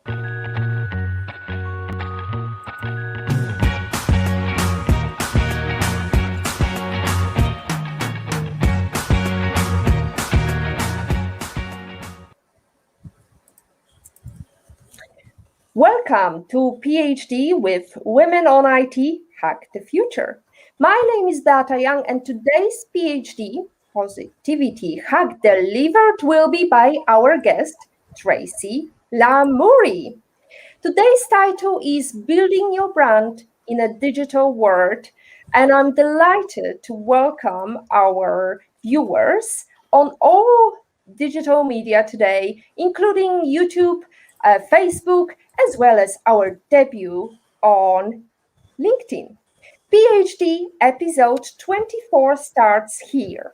Welcome to PhD with Women on IT, Hack the Future. My name is Beata Young, and today's PhD, Positivity Hack Delivered, will be by our guest, Tracy Lamourie. Today's title is Building Your Brand in a Digital World, and I'm delighted to welcome our viewers on all digital media today, including YouTube, Facebook, as well as our debut on LinkedIn. PhD episode 24 starts here.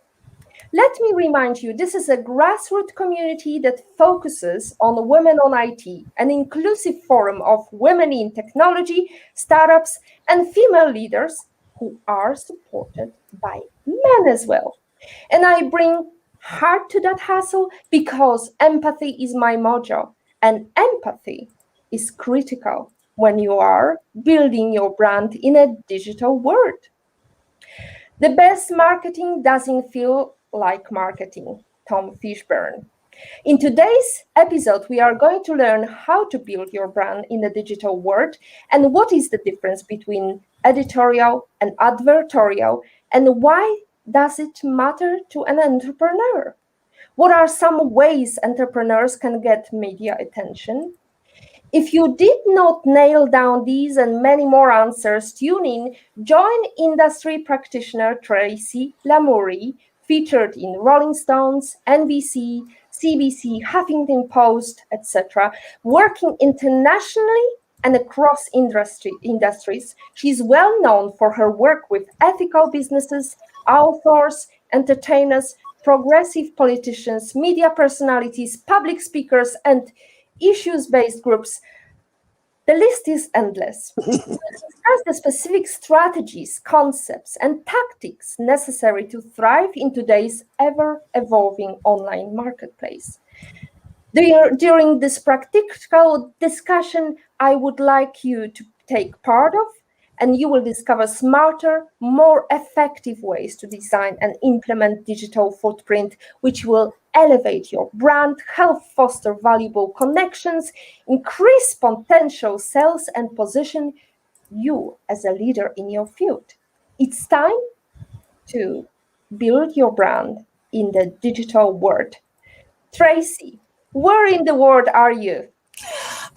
Let me remind you, this is a grassroots community that focuses on women on IT, an inclusive forum of women in technology, startups, and female leaders who are supported by men as well. And I bring heart to that hustle because empathy is my motto, and empathy is critical when you are building your brand in a digital world. The best marketing doesn't feel like marketing, Tom Fishburne. In today's episode, we are going to learn how to build your brand in the digital world and what is the difference between editorial and advertorial, and why does it matter to an entrepreneur? What are some ways entrepreneurs can get media attention? If you did not nail down these and many more answers, tune in, join industry practitioner Tracy Lamourie, featured in Rolling Stones, NBC, CBC, Huffington Post, etc., working internationally and across industries. She's well known for her work with ethical businesses, authors, entertainers, progressive politicians, media personalities, public speakers, and issues-based groups. The list is endless. We discuss the specific strategies, concepts, and tactics necessary to thrive in today's ever-evolving online marketplace. During this practical discussion, I would like you to take part of, and you will discover smarter, more effective ways to design and implement digital footprint, which will elevate your brand, help foster valuable connections, increase potential sales, and position you as a leader in your field. It's time to build your brand in the digital world. Tracy, where in the world are you?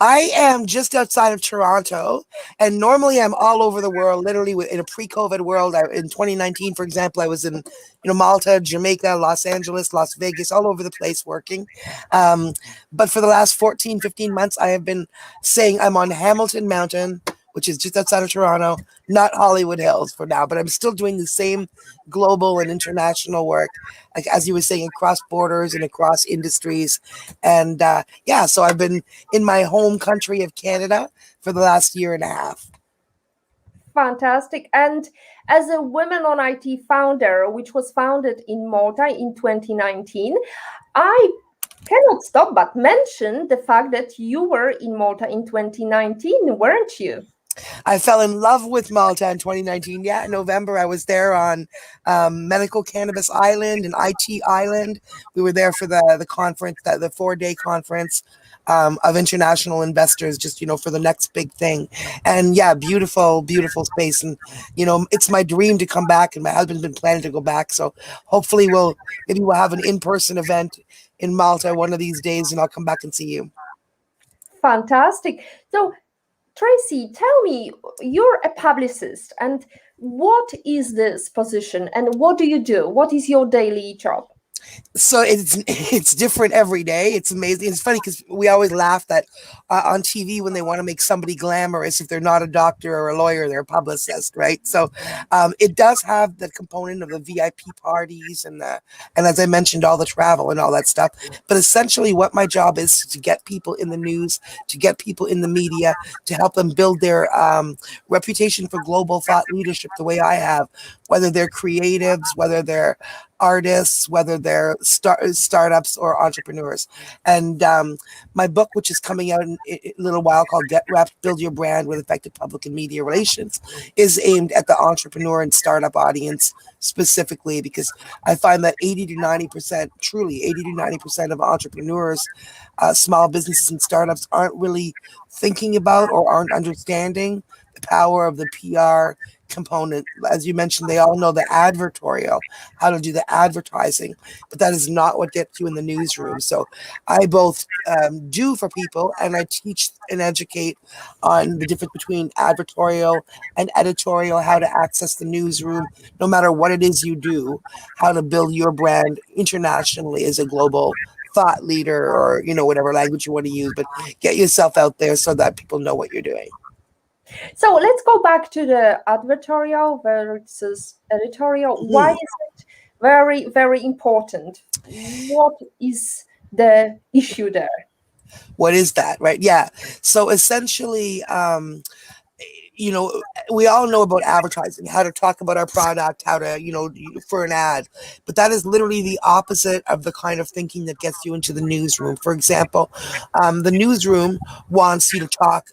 I am just outside of Toronto, and normally I'm all over the world, literally in a pre-COVID world. In 2019, for example, I was in Malta, Jamaica, Los Angeles, Las Vegas, all over the place working. But for the last 14, 15 months, I have been saying I'm on Hamilton Mountain, which is just outside of Toronto, not Hollywood Hills for now, but I'm still doing the same global and international work, like as you were saying, across borders and across industries. And so I've been in my home country of Canada for the last year and a half. Fantastic. And as a Women on IT founder, which was founded in Malta in 2019, I cannot stop but mention the fact that you were in Malta in 2019, weren't you? I fell in love with Malta in 2019. Yeah, in November, I was there on Medical Cannabis Island and IT Island. We were there for the conference, the 4-day conference of international investors, just, for the next big thing. And yeah, beautiful, beautiful space. And, it's my dream to come back, and my husband's been planning to go back. So hopefully we'll have an in-person event in Malta one of these days, and I'll come back and see you. Fantastic. So Tracy, tell me, you're a publicist, and what is this position and what do you do? What is your daily job? So it's different every day. It's amazing. It's funny because we always laugh that on TV when they want to make somebody glamorous, if they're not a doctor or a lawyer, they're a publicist, right? So it does have the component of the VIP parties and as I mentioned, all the travel and all that stuff. But essentially what my job is to get people in the news, to get people in the media, to help them build their reputation for global thought leadership the way I have, whether they're creatives, whether they're artists, whether they're startups or entrepreneurs. And my book, which is coming out in a little while, called Get Repped, Build Your Brand with Effective Public and Media Relations, is aimed at the entrepreneur and startup audience specifically, because I find that 80 to 90%, truly 80 to 90% of entrepreneurs, small businesses and startups aren't really thinking about or aren't understanding the power of the PR component. As you mentioned, they all know the advertorial, how to do the advertising, but that is not what gets you in the newsroom. So I both do for people, and I teach and educate on the difference between advertorial and editorial, how to access the newsroom, no matter what it is you do, how to build your brand internationally as a global thought leader, or whatever language you want to use, but get yourself out there so that people know what you're doing. So let's go back to the advertorial versus editorial. Why is it very, very important? What is the issue there? What is that, right? Yeah. So essentially, we all know about advertising, how to talk about our product, how to, for an ad, but that is literally the opposite of the kind of thinking that gets you into the newsroom. For example, the newsroom wants you to talk,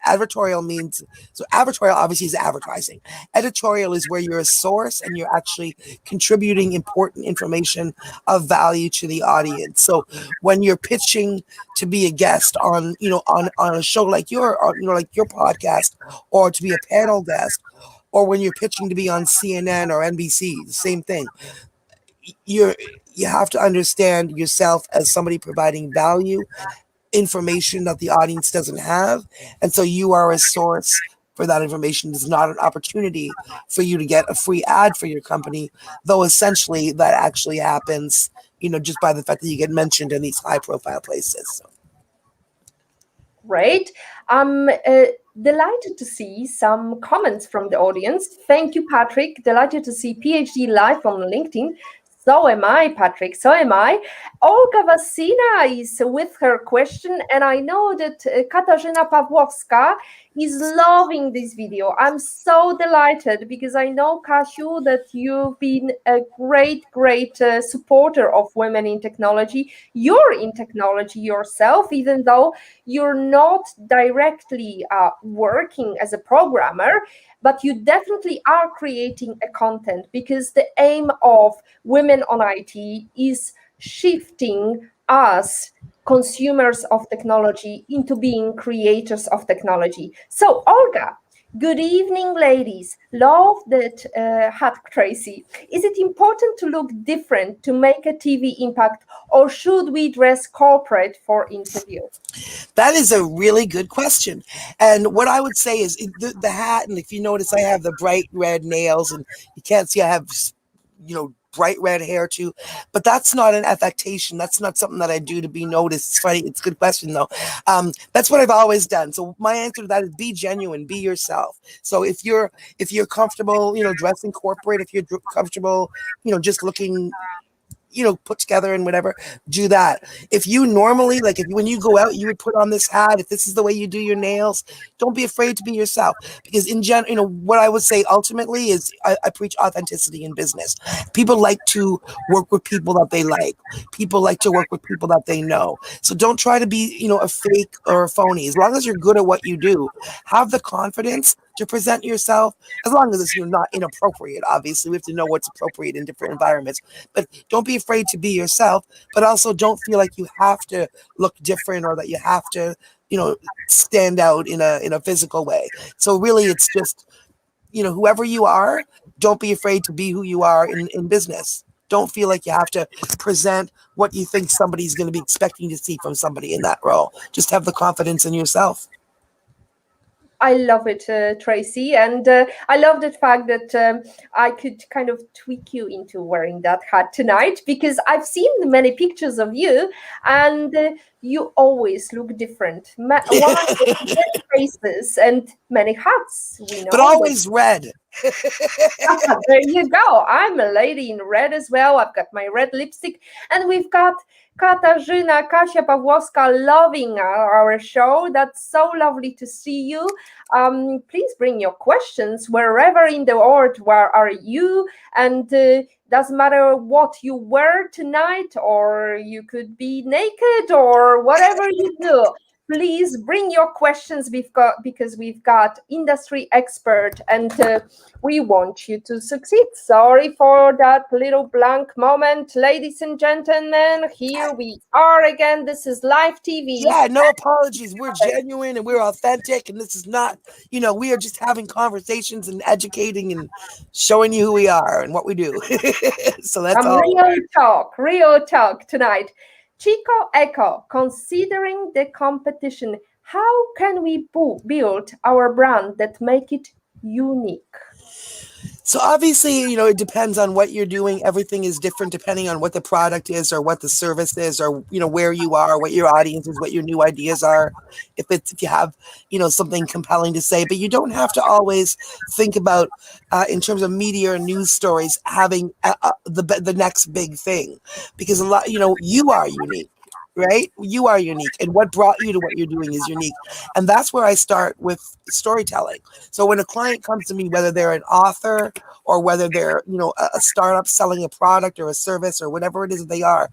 advertorial means, so advertorial obviously is advertising. Editorial is where you're a source and you're actually contributing important information of value to the audience. So when you're pitching to be a guest on, on a show like your podcast, or to be a panel guest, or when you're pitching to be on CNN or NBC, the same thing. You have to understand yourself as somebody providing value, information that the audience doesn't have, and so you are a source for that information. It's not an opportunity for you to get a free ad for your company, though essentially that actually happens, just by the fact that you get mentioned in these high profile places. So. Great. I'm delighted to see some comments from the audience. Thank you, Patrick. Delighted to see PhD live on LinkedIn. So am I, Patrick. So am I. Olga Vasina is with her question, and I know that Katarzyna Pawłowska is loving this video. I'm so delighted because I know, Kasiu, that you've been a great supporter of women in technology. You're in technology yourself, even though you're not directly working as a programmer, but you definitely are creating a content, because the aim of Women on IT is shifting us, consumers of technology, into being creators of technology. So, Olga, good evening, ladies. Love that hat, Tracy. Is it important to look different to make a TV impact, or should we dress corporate for interview? That is a really good question. And what I would say is the hat, and if you notice, I have the bright red nails, and you can't see I have, bright red hair too, but that's not an affectation. That's not something that I do to be noticed. It's funny. It's a good question though. That's what I've always done. So my answer to that is be genuine, be yourself. So if you're comfortable, dressing corporate, if you're comfortable, just looking, put together and whatever, do that. If you normally, when you go out, you would put on this hat, if this is the way you do your nails, don't be afraid to be yourself. Because in general, what I would say ultimately is I preach authenticity in business. People like to work with people that they like. People like to work with people that they know. So don't try to be, a fake or a phony. As long as you're good at what you do, have the confidence to present yourself, as long as it's not inappropriate. Obviously, we have to know what's appropriate in different environments, but don't be afraid to be yourself, but also don't feel like you have to look different, or that you have to, stand out in a physical way. So really, it's just, whoever you are, don't be afraid to be who you are in business. Don't feel like you have to present what you think somebody's going to be expecting to see from somebody in that role. Just have the confidence in yourself. I love it, Tracy, and I love the fact that I could kind of tweak you into wearing that hat tonight, because I've seen many pictures of you, and you always look different. One of the faces and many hats. We know, but always red. There you go. I'm a lady in red as well. I've got my red lipstick. And we've got Kasia Pawłowska loving our show. That's so lovely to see you. Please bring your questions wherever in the world. Where are you? And doesn't matter what you wear tonight, or you could be naked, or whatever you do. Please bring your questions. Because we've got industry expert, and we want you to succeed. Sorry for that little blank moment, ladies and gentlemen. Here we are again. This is live TV. Yeah, no apologies. We're genuine and we're authentic, and this is not, we are just having conversations and educating and showing you who we are and what we do. So that's all. Real talk tonight. Chiko Eko, considering the competition, how can we build our brand that make it unique? So obviously, it depends on what you're doing. Everything is different depending on what the product is or what the service is or, where you are, what your audience is, what your new ideas are. If you have, something compelling to say, but you don't have to always think about, in terms of media or news stories, having the next big thing, because a lot, you are unique. Right? You are unique, and what brought you to what you're doing is unique. And that's where I start with storytelling. So when a client comes to me, whether they're an author or whether they're, a startup selling a product or a service or whatever it is that they are,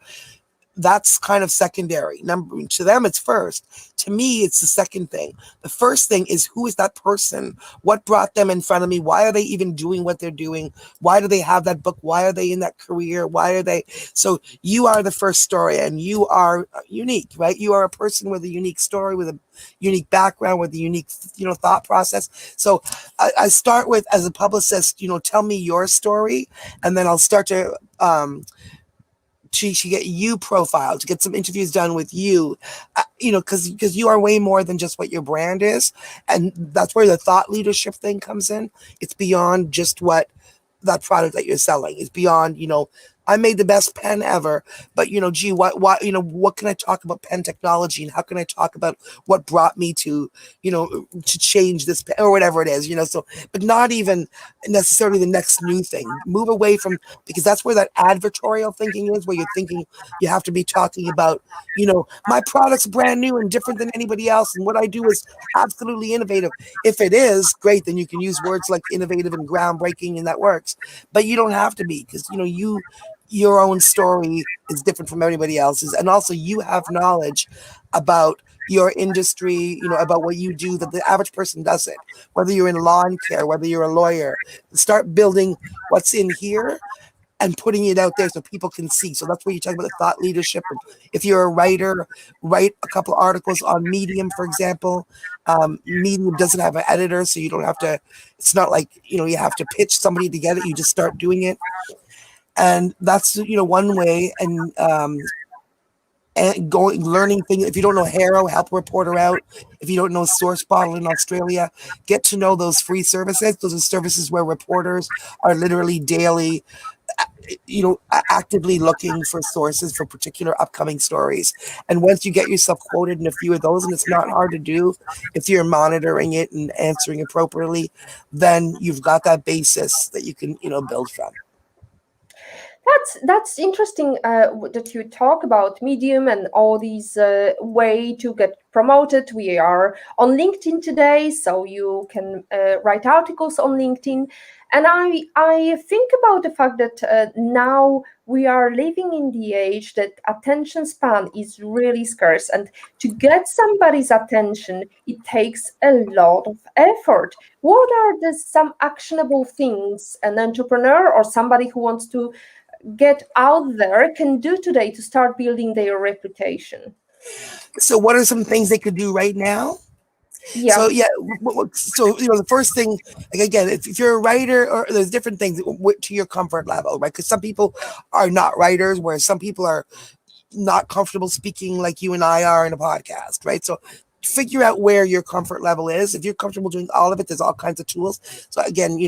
that's kind of secondary. To them, it's first. To me, it's the second thing. The first thing is, who is that person? What brought them in front of me? Why are they even doing what they're doing? Why do they have that book? Why are they in that career? Why are they? So you are the first story, and you are unique, right? You are a person with a unique story, with a unique background, with a unique, thought process. So I start with, as a publicist, tell me your story, and then I'll start to to get you profiled, to get some interviews done with you, because you are way more than just what your brand is. And that's where the thought leadership thing comes in. It's beyond just what that product that you're selling. It's beyond, I made the best pen ever, but gee, what can I talk about pen technology, and how can I talk about what brought me to, to change this pen, or whatever it is, so, but not even necessarily the next new thing. Move away from, because that's where that advertorial thinking is, where you're thinking you have to be talking about, my product's brand new and different than anybody else, and what I do is absolutely innovative. If it is great, then you can use words like innovative and groundbreaking, and that works. But you don't have to be, because your own story is different from everybody else's, and also you have knowledge about your industry, about what you do that the average person doesn't. Whether you're in lawn care, whether you're a lawyer, start building what's in here and putting it out there so people can see. So that's where you talk about the thought leadership. If you're a writer, write a couple of articles on Medium, for example. Medium doesn't have an editor, so you don't have to, it's not like, you have to pitch somebody to get it. You just start doing it. And that's, one way. And learning things. If you don't know Haro, help a reporter out. If you don't know Source Bottle in Australia, get to know those free services. Those are services where reporters are literally daily, actively looking for sources for particular upcoming stories. And once you get yourself quoted in a few of those, and it's not hard to do if you're monitoring it and answering appropriately, then you've got that basis that you can, build from. That's interesting that you talk about Medium and all these way to get promoted. We are on LinkedIn today, so you can write articles on LinkedIn. And I think about the fact that now we are living in the age that attention span is really scarce, and to get somebody's attention, it takes a lot of effort. What are some actionable things an entrepreneur or somebody who wants to get out there can do today to start building their reputation? So what are some things they could do right now? Yeah. So the first thing, like, again, if you're a writer, or there's different things to your comfort level, right? Because some people are not writers, whereas some people are not comfortable speaking like you and I are in a podcast, right? So figure out where your comfort level is. If you're comfortable doing all of it, there's all kinds of tools. So again,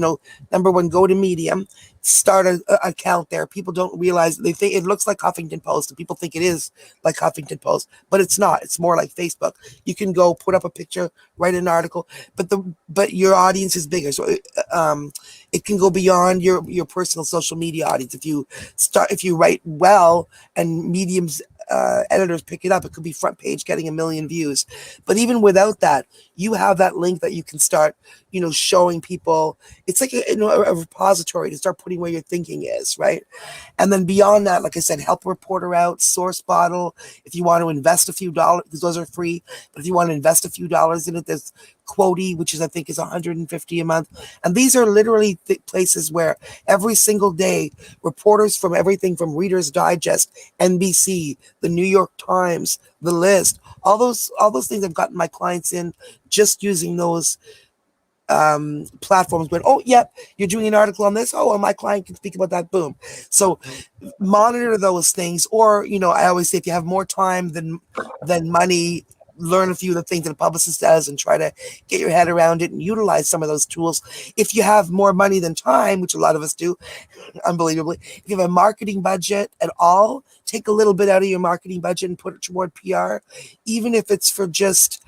number one, go to Medium, start an account there. People don't realize, they think it looks like Huffington Post, and people think it is like Huffington Post, but it's not. It's more like Facebook. You can go put up a picture, write an article, but your audience is bigger. So it can go beyond your personal social media audience. If you write well and Medium's editors pick it up, it could be front page, getting 1 million views. But even without that, you have that link that you can start, showing people. It's like a repository to start putting where your thinking is, right? And then beyond that, like I said, help a reporter out, source bottle. If you want to invest a few dollars, because those are free, but if you want to invest a few dollars in it, there's Quotey, which I think is $150 a month. And these are literally places where every single day, reporters from everything from Reader's Digest, NBC, the New York Times, The List, all those things I've gotten my clients in just using those platforms. When, oh, yep, you're doing an article on this. Oh, and my client can speak about that. Boom. So monitor those things. Or, I always say, if you have more time than money, learn a few of the things that a publicist does and try to get your head around it and utilize some of those tools. If you have more money than time, which a lot of us do, unbelievably, if you have a marketing budget at all, take a little bit out of your marketing budget and put it toward PR, even if it's for just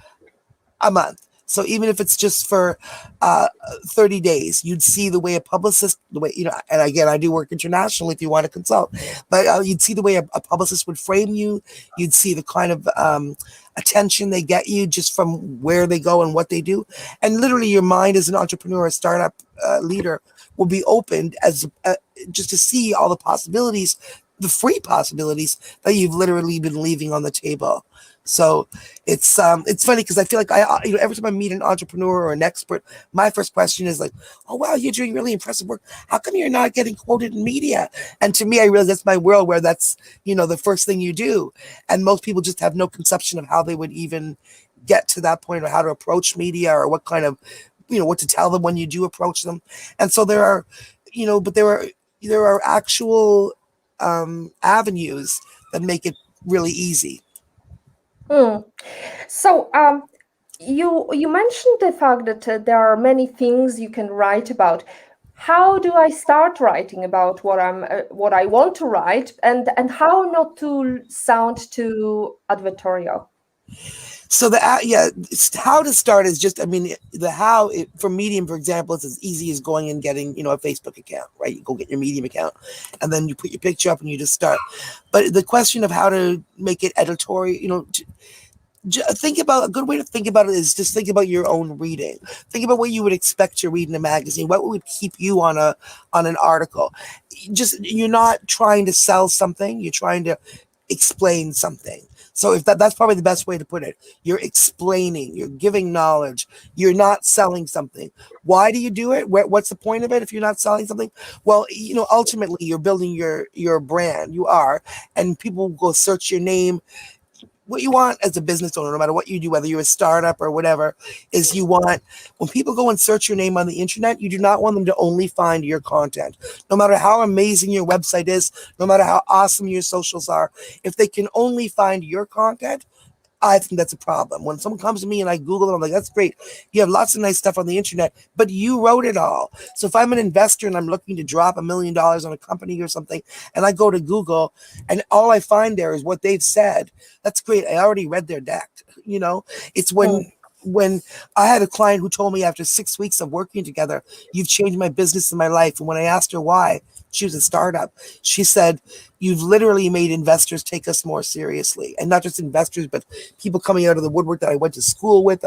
a month. So even if it's just for 30 days, you'd see the way a publicist, and again, I do work internationally if you want to consult, but you'd see the way a publicist would frame you. You'd see the kind of attention they get you just from where they go and what they do. And literally your mind as an entrepreneur, a startup leader, will be opened as just to see all the possibilities, the free possibilities that you've literally been leaving on the table. So it's funny because I feel like every time I meet an entrepreneur or an expert, my first question is like, oh wow, you're doing really impressive work. How come you're not getting quoted in media? And to me, I realize that's my world, where that's the first thing you do. And most people just have no conception of how they would even get to that point, or how to approach media, or what kind of what to tell them when you do approach them. And so there are there are actual avenues that make it really easy. So you mentioned the fact that there are many things you can write about. How do I start writing about what I want to write, and how not to sound too advertorial? So how to start is just, for Medium, for example, it's as easy as going and getting, a Facebook account, right? You go get your Medium account and then you put your picture up and you just start. But the question of how to make it editorial, think about, a good way to think about it is just think about your own reading. Think about what you would expect to read in a magazine. What would keep you on an article? You're not trying to sell something. You're trying to explain something. So if that's probably the best way to put it. You're explaining, you're giving knowledge, you're not selling something. Why do you do it? What's the point of it if you're not selling something? Well, ultimately you're building your brand. You are, and people will go search your name. What you want as a business owner, no matter what you do, whether you're a startup or whatever, is you want, when people go and search your name on the internet, you do not want them to only find your content. No matter how amazing your website is, no matter how awesome your socials are, if they can only find your content, I think that's a problem. When someone comes to me and I Google it, I'm like, that's great. You have lots of nice stuff on the internet, but you wrote it all. So if I'm an investor and I'm looking to drop $1 million on a company or something, and I go to Google and all I find there is what they've said, that's great. I already read their deck. It's when I had a client who told me after 6 weeks of working together, you've changed my business and my life. And when I asked her why, she was a startup. She said, you've literally made investors take us more seriously. And not just investors, but people coming out of the woodwork that I went to school with,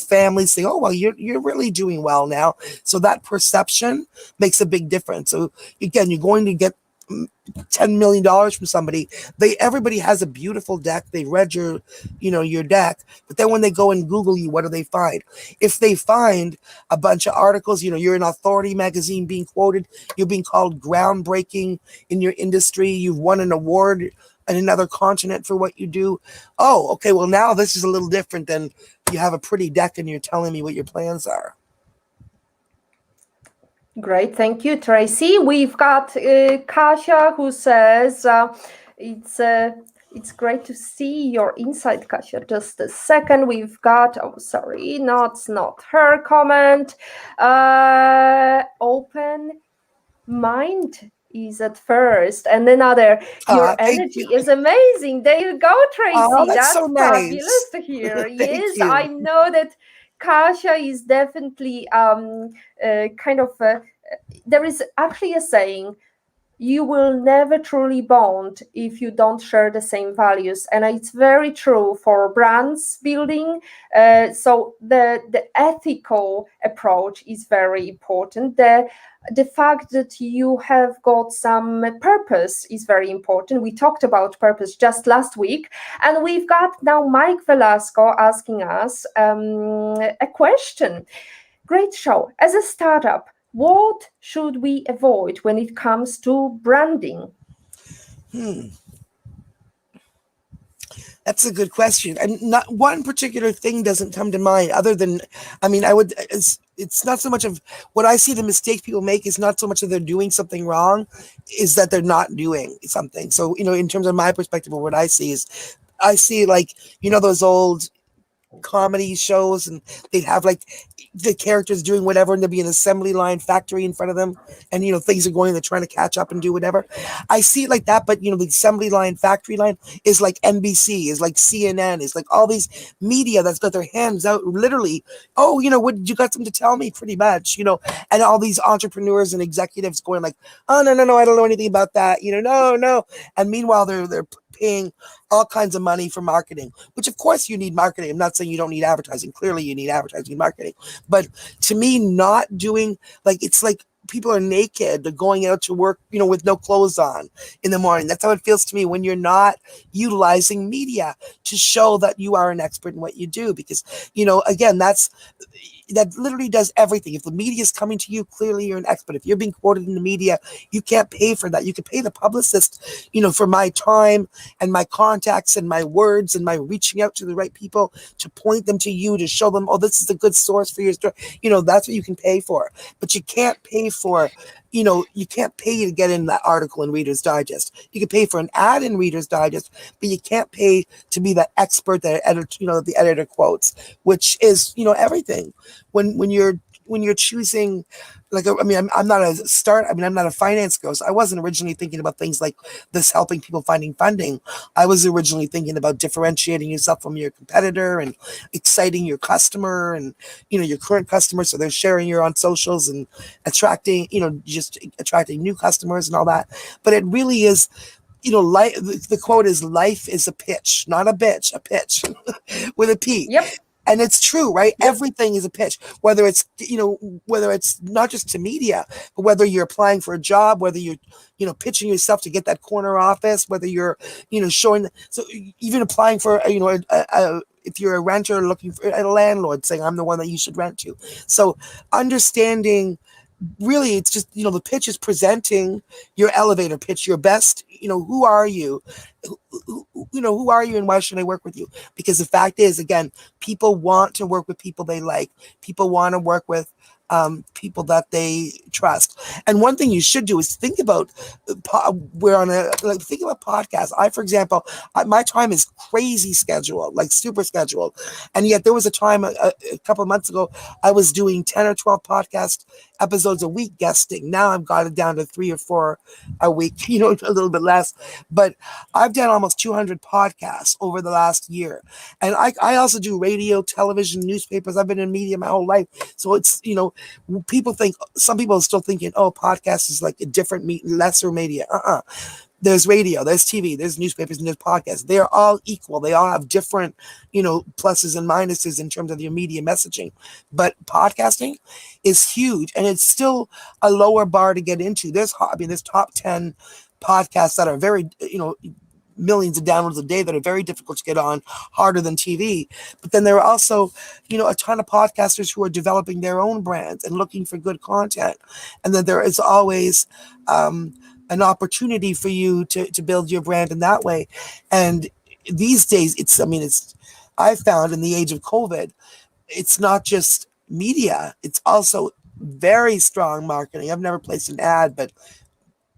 families saying, oh, well, you're really doing well now. So that perception makes a big difference. So again, you're going to get $10 million from somebody. Everybody has a beautiful deck. They read your deck, but then when they go and Google you, what do they find? If they find a bunch of articles, you're in Authority magazine being quoted, you're being called groundbreaking in your industry, you've won an award in another continent for what you do. Oh, okay, well now this is a little different than you have a pretty deck and you're telling me what your plans are. Great, thank you, Tracy. We've got Kasia who says it's It's great to see your insight, Kasia. Just a second. We've got, oh, sorry, not her comment. Open mind is at first, and another, your Thank you. energy is amazing. There you go, Oh, Tracy. that's so That's fabulous nice. to hear. Thank Yes, you. I know that Kasia is definitely kind of, there is actually a saying, you will never truly bond if you don't share the same values, and it's very true for brands building. So the ethical approach is very important. The fact that you have got some purpose is very important. We talked about purpose just last week, and we've got now Mike Velasco asking us a question. Great show. As a startup, what should we avoid when it comes to branding? That's a good question. And not one particular thing doesn't come to mind other than, I mean, it's not so much of what I see the mistakes people make is not so much that they're doing something wrong, is that they're not doing something. So, in terms of my perspective of what I see is, I see like, those old comedy shows and they'd have like the characters doing whatever and there'd be an assembly line factory in front of them and things are going, they're trying to catch up and do whatever. I see it like that, but the assembly line factory line is like NBC, is like CNN, is like all these media that's got their hands out literally. Oh, what you got something to tell me, pretty much, and all these entrepreneurs and executives going like, oh, no, I don't know anything about that, no. And meanwhile they're paying all kinds of money for marketing, which of course you need marketing. I'm not saying you don't need advertising. Clearly you need advertising and marketing. But to me, not doing, like, it's like people are naked, they're going out to work, with no clothes on in the morning. That's how it feels to me when you're not utilizing media to show that you are an expert in what you do. Because, again, that literally does everything. If the media is coming to you, clearly you're an expert. If you're being quoted in the media, you can't pay for that. You can pay the publicist, for my time and my contacts and my words and my reaching out to the right people to point them to you, to show them, oh, this is a good source for your story. That's what you can pay for. But you can't pay for, you can't pay to get in that article in Reader's Digest. You can pay for an ad in Reader's Digest, but you can't pay to be that expert that the editor quotes, which is, everything. When you're choosing, like, I mean, I'm not I'm not a finance girl, so I wasn't originally thinking about things like this helping people finding funding. I was originally thinking about differentiating yourself from your competitor and exciting your customer and, your current customer, so they're sharing you on socials and attracting, just attracting new customers and all that. But it really is, life, the quote is, life is a pitch, not a bitch, a pitch with a P. Yep. And it's true, right? Yep. Everything is a pitch, whether it's, whether it's not just to media, but whether you're applying for a job, whether you're, pitching yourself to get that corner office, whether you're, showing, so even applying for, if you're a renter looking for a landlord saying, I'm the one that you should rent to. So understanding, really, it's just, the pitch is presenting your elevator pitch, your best, who are you? Who are you and why should I work with you? Because the fact is, again, people want to work with people they like. People want to work with people that they trust. And one thing you should do is think about, think about podcasts. For example, my time is crazy scheduled, like super scheduled. And yet there was a time a couple of months ago, I was doing 10 or 12 podcast episodes a week guesting. Now I've got it down to 3 or 4 a week, a little bit less. But I've done almost 200 podcasts over the last year. And I also do radio, television, newspapers. I've been in media my whole life. So it's, some people are still thinking, oh, podcast is like a different, lesser media. There's radio, there's TV, there's newspapers, and there's podcasts. They are all equal. They all have different, pluses and minuses in terms of your media messaging. But podcasting is huge, and it's still a lower bar to get into. There's top 10 podcasts that are very, millions of downloads a day that are very difficult to get on, harder than TV. But then there are also, a ton of podcasters who are developing their own brands and looking for good content. And then there is always an opportunity for you to build your brand in that way. And these days, I've found in the age of COVID, it's not just media, it's also very strong marketing. I've never placed an ad, but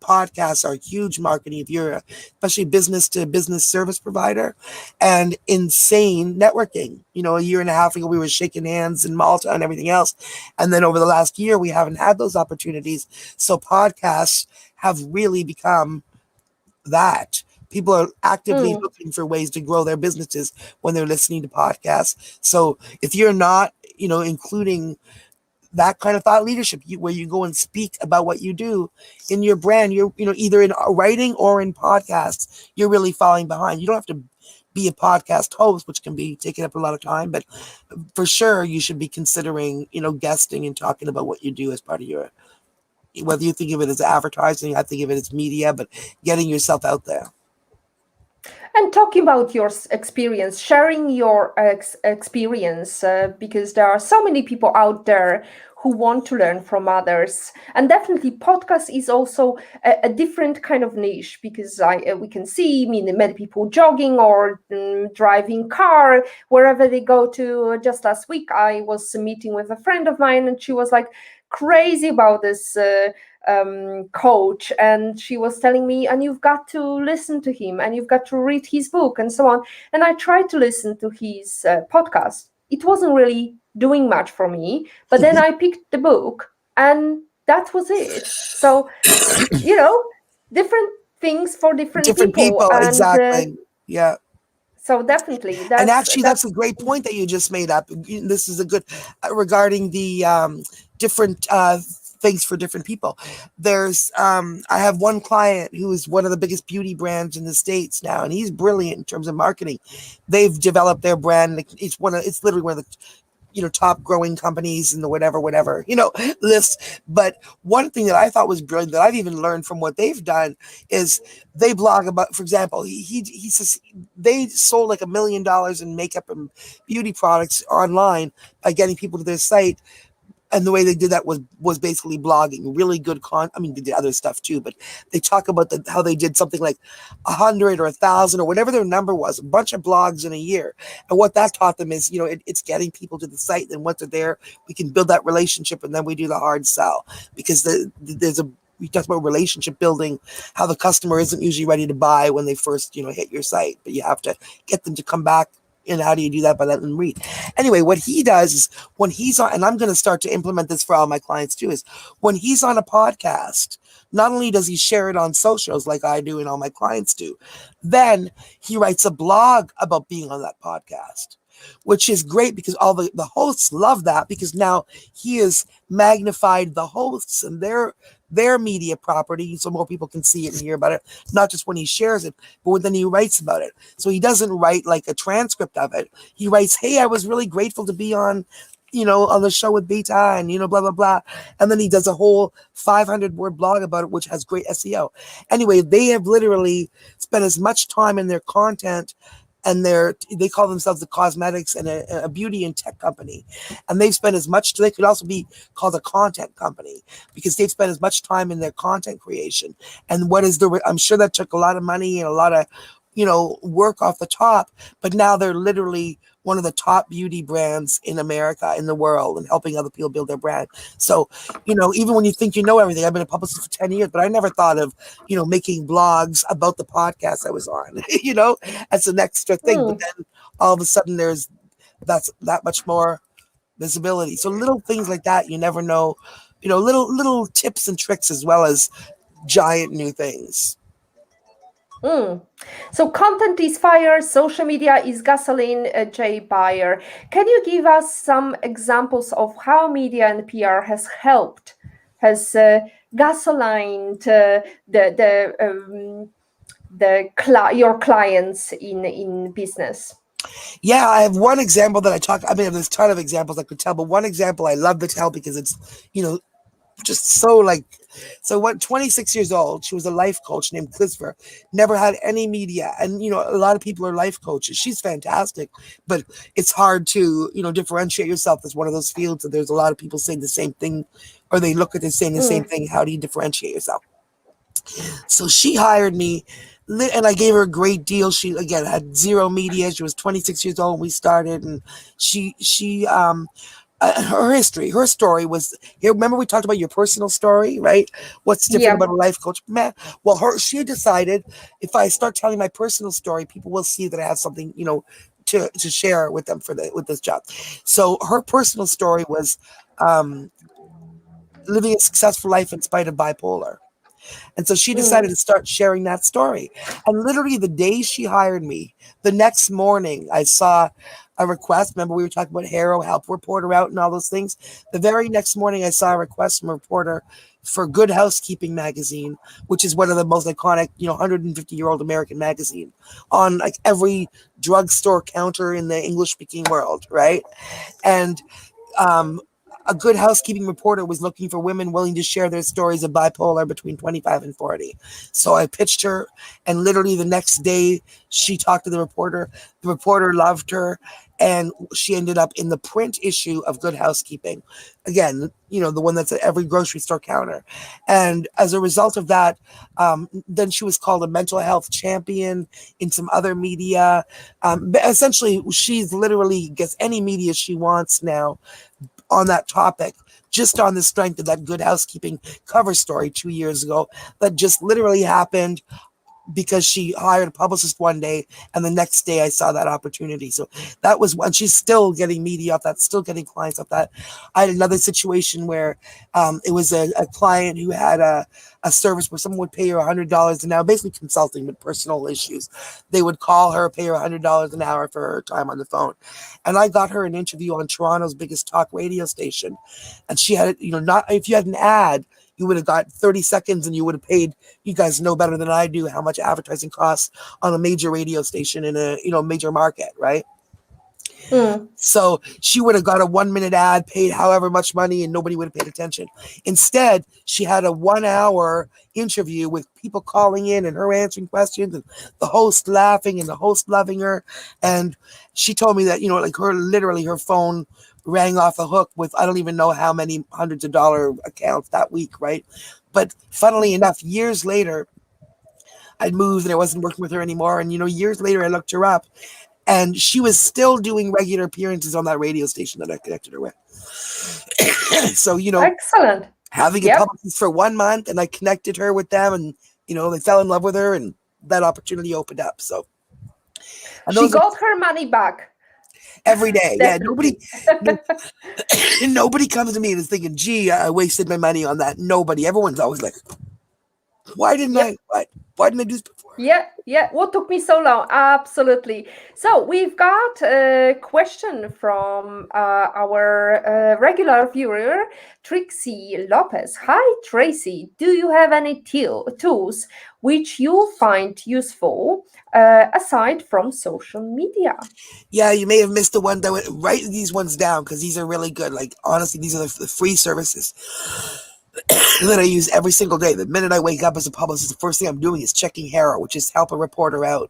podcasts are huge marketing if you're especially business to business service provider, and insane networking. A year and a half ago we were shaking hands in Malta and everything else, and then over the last year we haven't had those opportunities. So podcasts have really become that. People are actively looking for ways to grow their businesses when they're listening to podcasts. So if you're not, including that kind of thought leadership, where you go and speak about what you do in your brand, you're, either in writing or in podcasts, you're really falling behind. You don't have to be a podcast host, which can be taking up a lot of time, but for sure you should be considering, guesting and talking about what you do as part of your, whether you think of it as advertising, I think of it as media, but getting yourself out there. And talking about your experience, sharing your experience, because there are so many people out there who want to learn from others. And definitely podcast is also a different kind of niche, because we can see many people jogging or driving car, wherever they go to. Just last week, I was meeting with a friend of mine, and she was like crazy about this coach, and she was telling me, and you've got to listen to him, and you've got to read his book, and so on. And I tried to listen to his podcast. It wasn't really doing much for me, but then I picked the book, and that was it. So different things for different people. And, exactly. Yeah. So definitely, that's a great point that you just made up. This is a good regarding the different things for different people. There's I have one client who is one of the biggest beauty brands in the States now, and he's brilliant in terms of marketing. They've developed their brand. It's literally one of the top growing companies in the whatever list. But one thing that I thought was brilliant that I've even learned from what they've done is they blog about, for example, he says they sold like $1 million in makeup and beauty products online by getting people to their site. And the way they did that was basically blogging. Really good they did other stuff too, but they talk about how they did something like 100 or 1,000 or whatever their number was, a bunch of blogs in a year. And what that taught them is, it's getting people to the site. And once they're there, we can build that relationship, and then we do the hard sell, because we talked about relationship building, how the customer isn't usually ready to buy when they first, hit your site, but you have to get them to come back. And how do you do that? By letting them read. Anyway, what he does is when he's on, and I'm going to start to implement this for all my clients too, is when he's on a podcast, not only does he share it on socials like I do and all my clients do, then he writes a blog about being on that podcast, which is great because all the hosts love that, because now he has magnified the hosts and their media property, so more people can see it and hear about it, not just when he shares it, but when then he writes about it. So he doesn't write like a transcript of it. He writes, hey, I was really grateful to be on the show with Beata and, blah, blah, blah. And then he does a whole 500-word blog about it, which has great SEO. Anyway, they have literally spent as much time in their content, and they call themselves the cosmetics and a beauty and tech company. And they've spent as much, they could also be called a content company, because they've spent as much time in their content creation. And I'm sure that took a lot of money and a lot of, work off the top, but now they're literally one of the top beauty brands in America, in the world, and helping other people build their brand. So, even when you think you know everything, I've been a publicist for 10 years, but I never thought of, making blogs about the podcast I was on, as an extra thing. But then all of a sudden that's that much more visibility. So little things like that, you never know, little tips and tricks as well as giant new things. So content is fire, social media is gasoline, Jay Bayer. Can you give us some examples of how media and PR has gasolined your clients in business? Yeah, I have one example that there's a ton of examples I could tell, but one example I love to tell because it's, just so 26 years old, she was a life coach named Christopher, never had any media. And, a lot of people are life coaches. She's fantastic, but it's hard to, differentiate yourself as one of those fields that there's a lot of people saying the same thing, or they look at it saying the same thing. How do you differentiate yourself? So she hired me, and I gave her a great deal. She, again, had zero media. She was 26 years old when we started, and she her history, her story was here. Remember we talked about your personal story, right? What's different Yeah. about a life coach? Man, well, she decided if I start telling my personal story, people will see that I have something, to share with them with this job. So her personal story was um, living a successful life in spite of bipolar. And so she decided to start sharing that story. And literally the day she hired me, the next morning I saw a request. Remember we were talking about Harrow, help reporter out and all those things. The very next morning I saw a request from a reporter for Good Housekeeping magazine, which is one of the most iconic, 150-year-old American magazine, on like every drugstore counter in the English speaking world, right? And um, a Good Housekeeping reporter was looking for women willing to share their stories of bipolar between 25 and 40. So I pitched her, and literally the next day she talked to the reporter. The reporter loved her, and she ended up in the print issue of Good Housekeeping. Again, the one that's at every grocery store counter. And as a result of that, then she was called a mental health champion in some other media. But essentially, she's literally gets any media she wants now on that topic, just on the strength of that Good Housekeeping cover story 2 years ago that just literally happened because she hired a publicist one day, and the next day I saw that opportunity. So that was when she's still getting media off that, still getting clients off that. I had another situation where it was a client who had a service where someone would pay her $100 an hour, basically consulting with personal issues. They would call her, pay her $100 an hour for her time on the phone. And I got her an interview on Toronto's biggest talk radio station. And she had, not if you had an ad, you would have got 30 seconds and you would have paid. You guys know better than I do how much advertising costs on a major radio station in a major market, right? So she would have got a 1-minute ad, paid however much money, and nobody would have paid attention. Instead, she had a 1-hour interview with people calling in and her answering questions and the host laughing and the host loving her. And she told me that, her phone rang off the hook with I don't even know how many hundreds of dollar accounts that week, right? But funnily enough, years later, I'd moved and I wasn't working with her anymore. And, years later, I looked her up. And she was still doing regular appearances on that radio station that I connected her with. So, Excellent. having a publicist for 1 month, and I connected her with them, and, they fell in love with her, and that opportunity opened up. So she got her money back. Every day. Yeah, nobody comes to me and is thinking, gee, I wasted my money on that. Nobody. Everyone's always like, why didn't I do this before? Yeah. What took me so long? Absolutely. So we've got a question from our regular viewer, Trixie Lopez. Hi, Tracy. Do you have any tools which you find useful aside from social media? Yeah, you may have missed the one that went. Write these ones down because these are really good. Like, honestly, these are the free services that I use every single day. The minute I wake up as a publicist, the first thing I'm doing is checking Harrow, which is help a reporter out.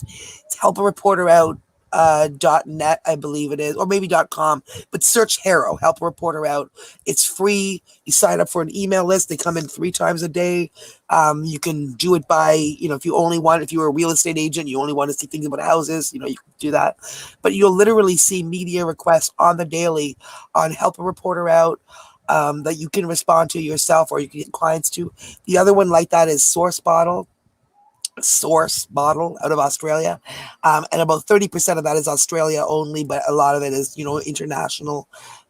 It's helpareporterout.net, I believe it is, or maybe .com, but search Harrow, help a reporter out. It's free. You sign up for an email list. They come in 3 times a day. You can do it by, if you're a real estate agent, you only want to see things about houses, you can do that. But you'll literally see media requests on the daily on help a reporter out. That you can respond to yourself or you can get clients to. The other one like that is Source Bottle out of Australia. And about 30% of that is Australia only, but a lot of it is, international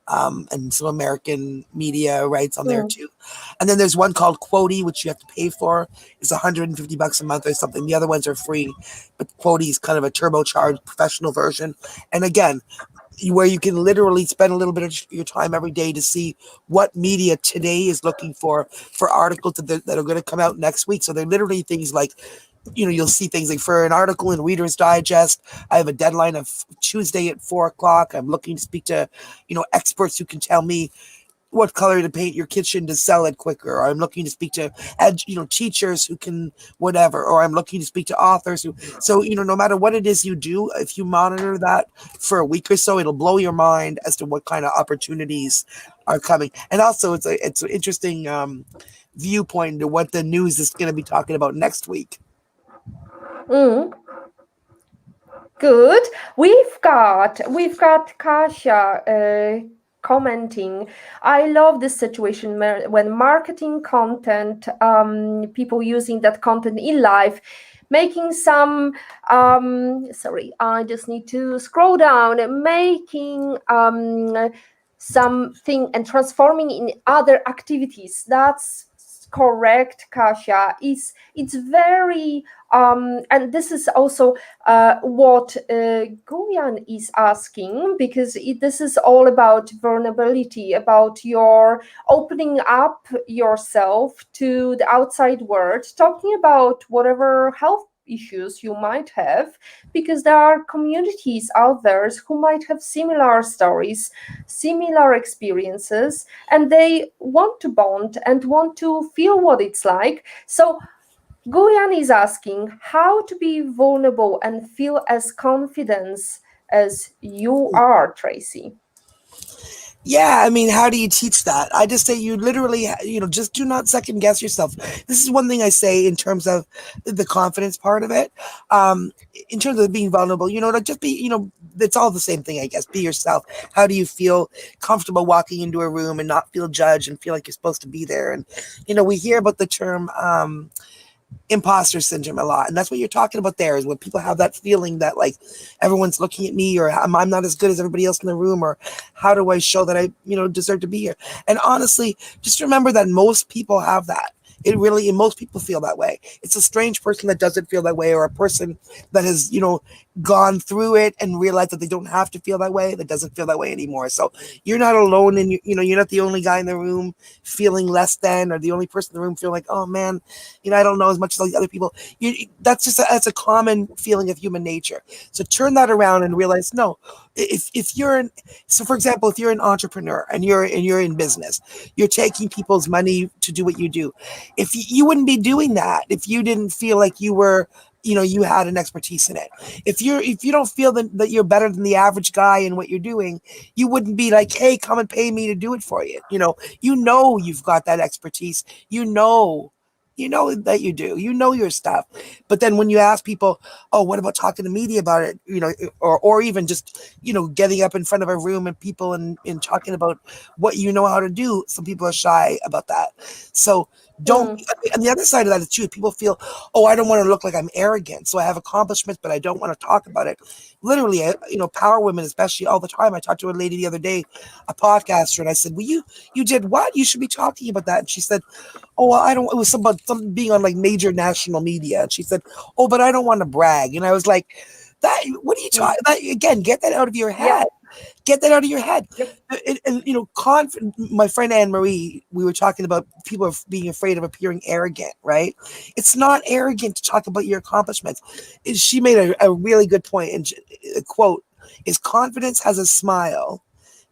and some American media rights on there too. And then there's one called Quotey, which you have to pay for. It's $150 a month or something. The other ones are free, but Quotey is kind of a turbocharged professional version. And again, where you can literally spend a little bit of your time every day to see what media today is looking for articles that are going to come out next week. So they're literally things like, you'll see things like for an article in Reader's Digest, I have a deadline of Tuesday at 4:00. I'm looking to speak to, experts who can tell me what color to paint your kitchen to sell it quicker. Or I'm looking to speak to, teachers who can whatever. Or I'm looking to speak to authors who. So, no matter what it is you do, if you monitor that for a week or so, it'll blow your mind as to what kind of opportunities are coming. And also, it's an interesting viewpoint to what the news is going to be talking about next week. Good. We've got Kasia commenting. I love this situation when marketing content, people using that content in life, making some, sorry, I just need to scroll down, making something and transforming in other activities. That's correct, Kasia. It's very and this is also what Guyan is asking, because this is all about vulnerability, about your opening up yourself to the outside world, talking about whatever health issues you might have, because there are communities out there who might have similar stories, similar experiences, and they want to bond and want to feel what it's like. So Guyan is asking how to be vulnerable and feel as confident as you are, Tracy. Yeah, I mean, how do you teach that? I just say you literally, just do not second guess yourself. This is one thing I say in terms of the confidence part of it. In terms of being vulnerable, like just be, it's all the same thing, I guess. Be yourself. How do you feel comfortable walking into a room and not feel judged and feel like you're supposed to be there? And, we hear about the term, imposter syndrome a lot, and that's what you're talking about there, is when people have that feeling that like everyone's looking at me, or I'm not as good as everybody else in the room, or how do I show that I deserve to be here. And honestly, just remember that most people have that. Most people feel that way. It's a strange person that doesn't feel that way, or a person that has gone through it and realized that they don't have to feel that way, that doesn't feel that way anymore. So you're not alone, and you're not the only guy in the room feeling less than, or the only person in the room feeling like, oh man, I don't know as much as the other people. That's a common feeling of human nature. So turn that around and realize, no, if you're so for example, if you're an entrepreneur and you're in business, you're taking people's money to do what you do. If you wouldn't be doing that if you didn't feel like you were, you had an expertise in it. If you don't feel that you're better than the average guy in what you're doing, you wouldn't be like, hey, come and pay me to do it for you. You've got that expertise. That you do, your stuff. But then when you ask people, oh, what about talking to media about it? Or even just, getting up in front of a room and people and talking about what you know how to do. Some people are shy about that. So don't, and the other side of that is true. People feel, oh, I don't want to look like I'm arrogant. So I have accomplishments, but I don't want to talk about it. Literally, power women, especially, all the time. I talked to a lady the other day, a podcaster, and I said, well, you did what? You should be talking about that. And she said, oh, well, I don't, it was something being on like major national media. And she said, oh, but I don't want to brag. And I was like, what are you talking? Again, get that out of your head. Get that out of your head. Yep. And my friend Anne Marie, we were talking about people being afraid of appearing arrogant, right? It's not arrogant to talk about your accomplishments. She made a really good point, and a quote is, confidence has a smile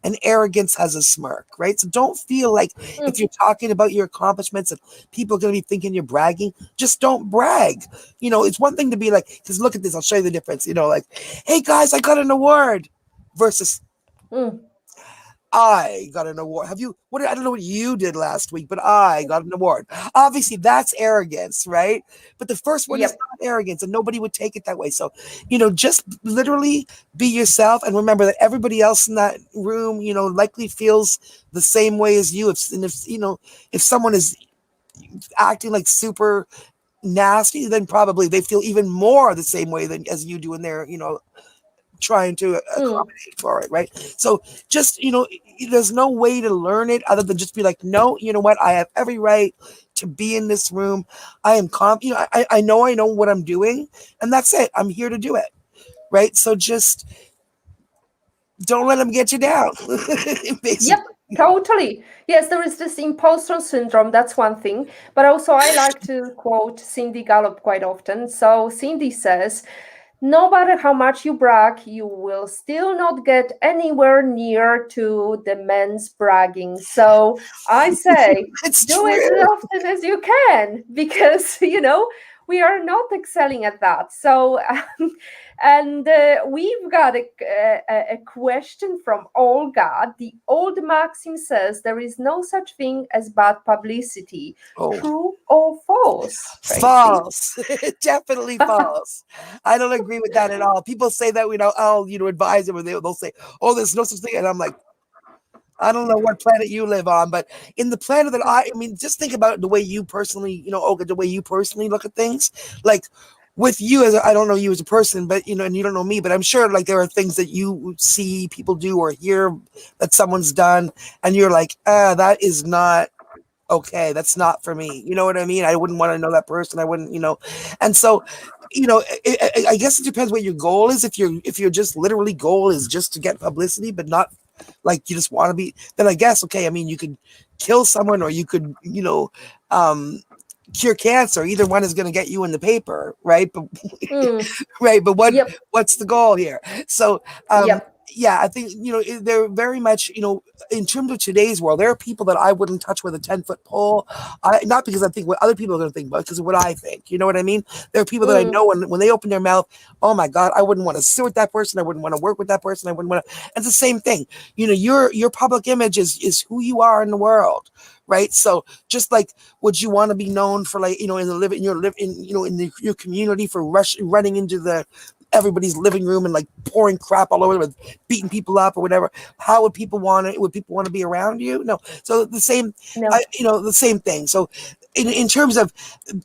and arrogance has a smirk, right? So don't feel like if you're talking about your accomplishments and people are going to be thinking you're bragging, just don't brag. It's one thing to be like, because look at this, I'll show you the difference. Like, hey guys, I got an award, versus I got an award. I don't know what you did last week, but I got an award. Obviously, that's arrogance, right? But the first one is not arrogance, and nobody would take it that way. So, just literally be yourself, and remember that everybody else in that room, likely feels the same way as you. If someone is acting like super nasty, then probably they feel even more the same way as you do in their, trying to accommodate for it, right? So just, there's no way to learn it other than just be like, no, you know what? I have every right to be in this room. I am I know what I'm doing, and that's it. I'm here to do it, right? So just don't let them get you down. Yep, totally. Yes, there is this imposter syndrome. That's one thing. But also, I like to quote Cindy Gallop quite often. So Cindy says, no matter how much you brag, you will still not get anywhere near to the men's bragging. So I say, do it as often as you can, because, we are not excelling at that. So, and we've got a question from Olga. The old maxim says there is no such thing as bad publicity. Oh. True or false, Tracy? False. Definitely false. I don't agree with that at all. People say that, I'll advise them, and they'll say, oh, there's no such thing. And I'm like, I don't know what planet you live on, but in the planet that I mean, just think about the way you personally, Olga, the way you personally look at things. Like with you I don't know you as a person, but and you don't know me, but I'm sure like there are things that you see people do or hear that someone's done, and you're like, that is not okay. That's not for me. You know what I mean? I wouldn't want to know that person. I wouldn't, and so. I guess it depends what your goal is. If your just literally goal is just to get publicity, but not like you just want to be, then I guess, okay, I mean, you could kill someone or you could, cure cancer. Either one is going to get you in the paper, right? But right, but what's the goal here? So yeah, I think they're very much in terms of today's world, there are people that I wouldn't touch with a 10-foot pole. Not because I think what other people are going to think, but because of what I think. You know what I mean? There are people that I know when they open their mouth, oh my God, I wouldn't want to sit with that person. I wouldn't want to work with that person. I wouldn't want to. It's the same thing. Your public image is who you are in the world. Right. So just like, would you want to be known for like, in your community for running into everybody's living room and like pouring crap all over with beating people up or whatever? How would people want it? Would people want to be around you? No. So the same, the same thing. So in terms of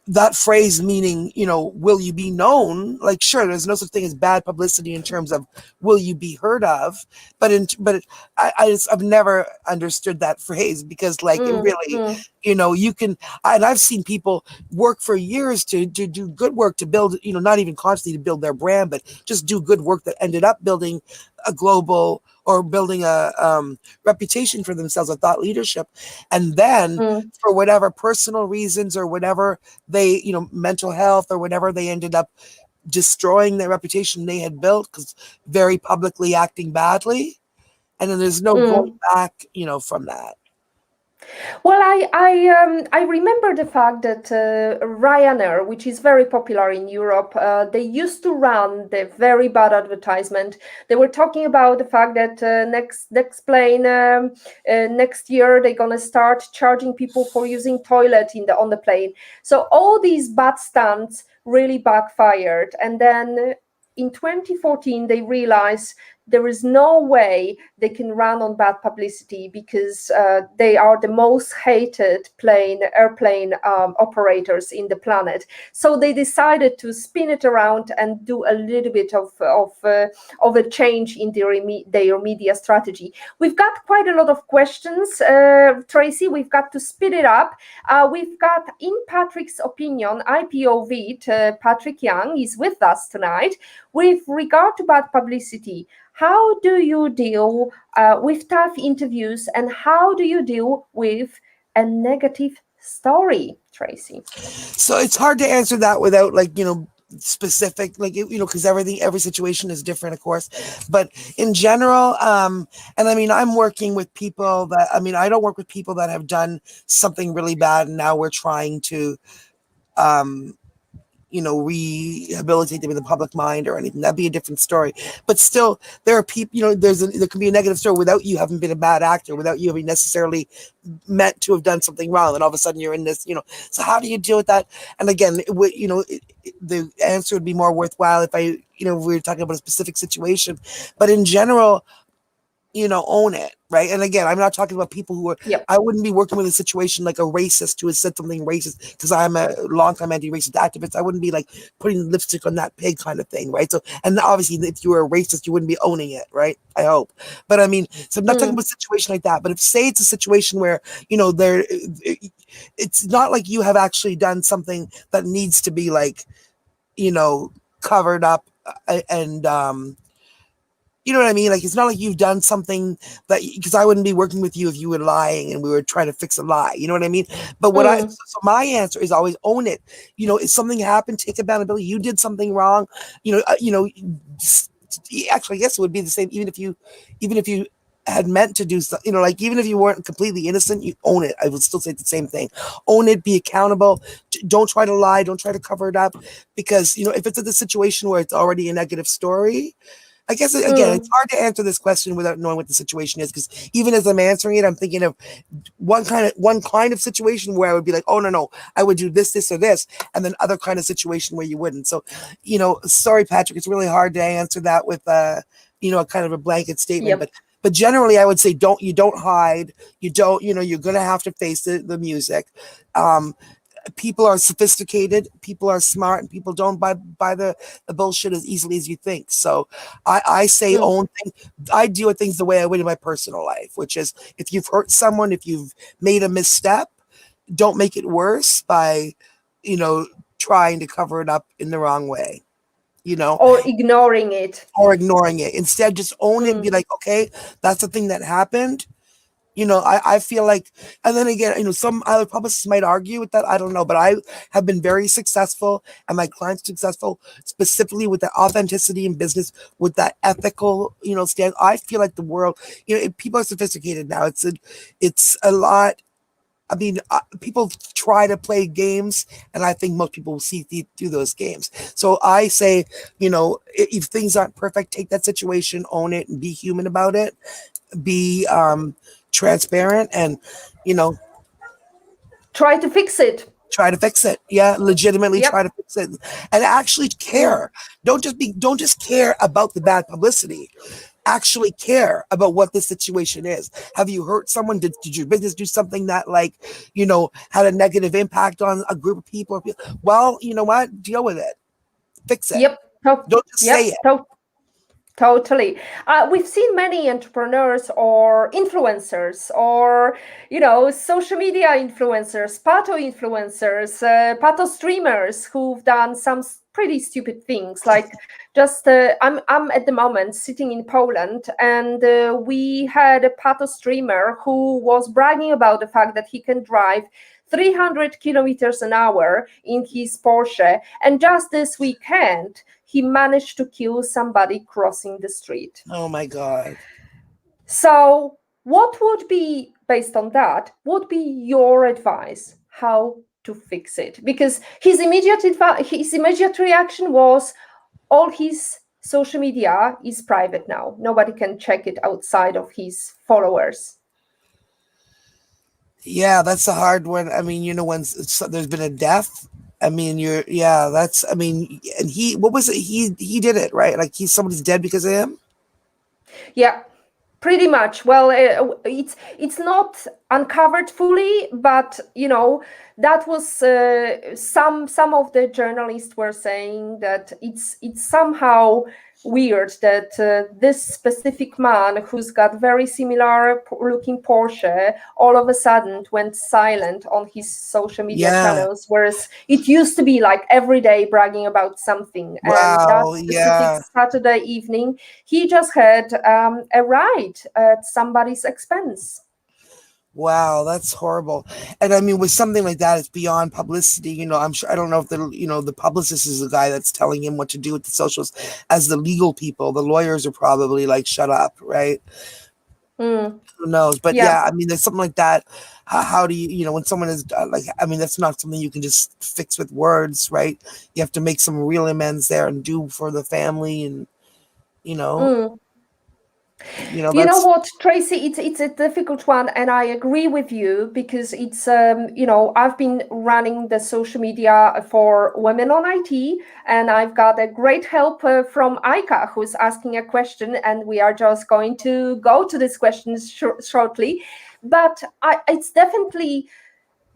that phrase meaning, will you be known? Like, sure, there's no such thing as bad publicity in terms of will you be heard of, but I've never understood that phrase because like it really, you can, and I've seen people work for years to do good work to build, not even consciously to build their brand, but just do good work that ended up building a global or building a reputation for themselves, a thought leadership. And then for whatever personal reasons or whatever they, mental health or whatever, they ended up destroying their reputation they had built because very publicly acting badly. And then there's no going back, from that. Well, I remember the fact that Ryanair, which is very popular in Europe, they used to run the very bad advertisement. They were talking about the fact that next plane next year they're gonna start charging people for using toilet on the plane. So all these bad stunts really backfired, and then in 2014 they realized there is no way they can run on bad publicity because they are the most hated airplane operators in the planet. So they decided to spin it around and do a little bit of a change in their media strategy. We've got quite a lot of questions, Tracy. We've got to speed it up. We've got, in Patrick's opinion, IPO-VID, Patrick Young is with us tonight. With regard to bad publicity, how do you deal with tough interviews, and how do you deal with a negative story, Tracy? So it's hard to answer that without specific, because every situation is different, of course. But in general, and I mean, I'm working with people that, I don't work with people that have done something really bad and now we're trying to, rehabilitate them in the public mind or anything. That'd be a different story. But still, there are people, there can be a negative story without you having been a bad actor, without you having necessarily meant to have done something wrong. And all of a sudden you're in this, so how do you deal with that? And again, the answer would be more worthwhile if we were talking about a specific situation. But in general, own it, right? And again, I'm not talking about people who are, I wouldn't be working with a situation like a racist who has said something racist because I'm a longtime anti-racist activist. I wouldn't be like putting lipstick on that pig kind of thing, right? So, and obviously if you were a racist, you wouldn't be owning it, right? I hope. But I mean, so I'm not talking about a situation like that, but if say it's a situation where, it's not like you have actually done something that needs to be like, covered up and, you know what I mean? Like, it's not like you've done something that, because I wouldn't be working with you if you were lying and we were trying to fix a lie. You know what I mean? But so my answer is always own it. If something happened, take accountability. You did something wrong. Actually, I guess it would be the same, even if you had meant to do something, even if you weren't completely innocent, you own it. I would still say the same thing. Own it, be accountable. Don't try to lie. Don't try to cover it up, because, if it's a situation where it's already a negative story, I guess, again, it's hard to answer this question without knowing what the situation is, because even as I'm answering it, I'm thinking of one kind of situation where I would be like, oh, no, I would do this, or this, and then other kind of situation where you wouldn't. So, sorry, Patrick, it's really hard to answer that with, a kind of a blanket statement, But generally, I would say you don't hide. You don't, you're going to have to face the music. People are sophisticated, people are smart, and people don't buy the bullshit as easily as you think. So I say own things. I deal with things the way I would in my personal life, which is if you've hurt someone, if you've made a misstep, don't make it worse by, trying to cover it up in the wrong way, or ignoring it. Instead, just own it and be like, okay, that's the thing that happened. I feel like, and then again, some other publicists might argue with that. I don't know, but I have been very successful and my clients successful specifically with the authenticity in business, with that ethical, stand. I feel like the world, people are sophisticated now. It's a lot. I mean, people try to play games, and I think most people will see through those games. So I say, if things aren't perfect, take that situation, own it, and be human about it. Be transparent, and try to fix it. Yeah, legitimately try to fix it, and actually care. Don't just care about the bad publicity. Actually care about what the situation is. Have you hurt someone? Did your business do something that had a negative impact on a group of people? Well, you know what? Deal with it. Fix it. Yep. Don't just say it. Totally. We've seen many entrepreneurs or influencers or, social media influencers, pato influencers, pato streamers who've done some pretty stupid things. Like just, I'm at the moment sitting in Poland, and we had a pato streamer who was bragging about the fact that he can drive 300 kilometers an hour in his Porsche. And just this weekend, he managed to kill somebody crossing the street. Oh my God. So what would be, based on that, would be your advice how to fix it? Because his immediate reaction was, all his social media is private now. Nobody can check it outside of his followers. Yeah, that's a hard one. I mean, when there's been a death, I mean, and what was it? He did it, right? Like somebody's dead because of him? Yeah, pretty much. Well, it's not uncovered fully, but that was some of the journalists were saying that it's somehow weird that this specific man who's got very similar looking Porsche all of a sudden went silent on his social media channels, whereas it used to be like every day bragging about something. Wow, and that specific Saturday evening, he just had a ride at somebody's expense. Wow, that's horrible. And I mean, with something like that, it's beyond publicity. I'm sure, I don't know if the publicist is the guy that's telling him what to do with the socials. As the legal people, the lawyers are probably like, shut up, right? Who knows? But yeah, I mean, there's something like that. How do you, when someone is that's not something you can just fix with words, right? You have to make some real amends there and do for the family, and you know what, Tracy, it's a difficult one, and I agree with you, because it's I've been running the social media for Women on IT, and I've got a great help from Aika, who's asking a question, and we are just going to go to this question shortly. But it's definitely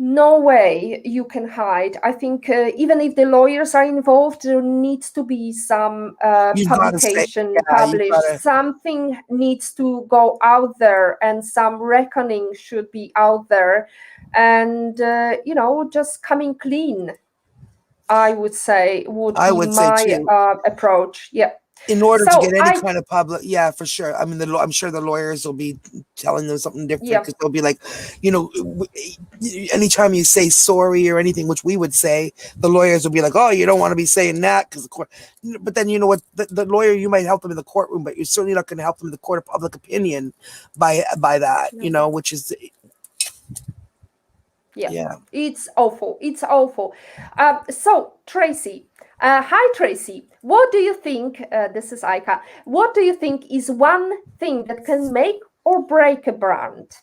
no way you can hide. I think even if the lawyers are involved, there needs to be some publication published. Something needs to go out there, and some reckoning should be out there. And, just coming clean, I would say, would be my approach. Yeah. In order to get any kind of public, yeah, for sure. I mean, I'm sure the lawyers will be telling them something different, because they'll be like, anytime you say sorry or anything, which we would say, the lawyers will be like, oh, you don't want to be saying that, because the court. But then what, the lawyer, you might help them in the courtroom, but you're certainly not going to help them in the court of public opinion by that, which is. Yeah, it's awful. It's awful. So, Tracy. Hi, Tracy. What do you think? This is Aika. What do you think is one thing that can make or break a brand?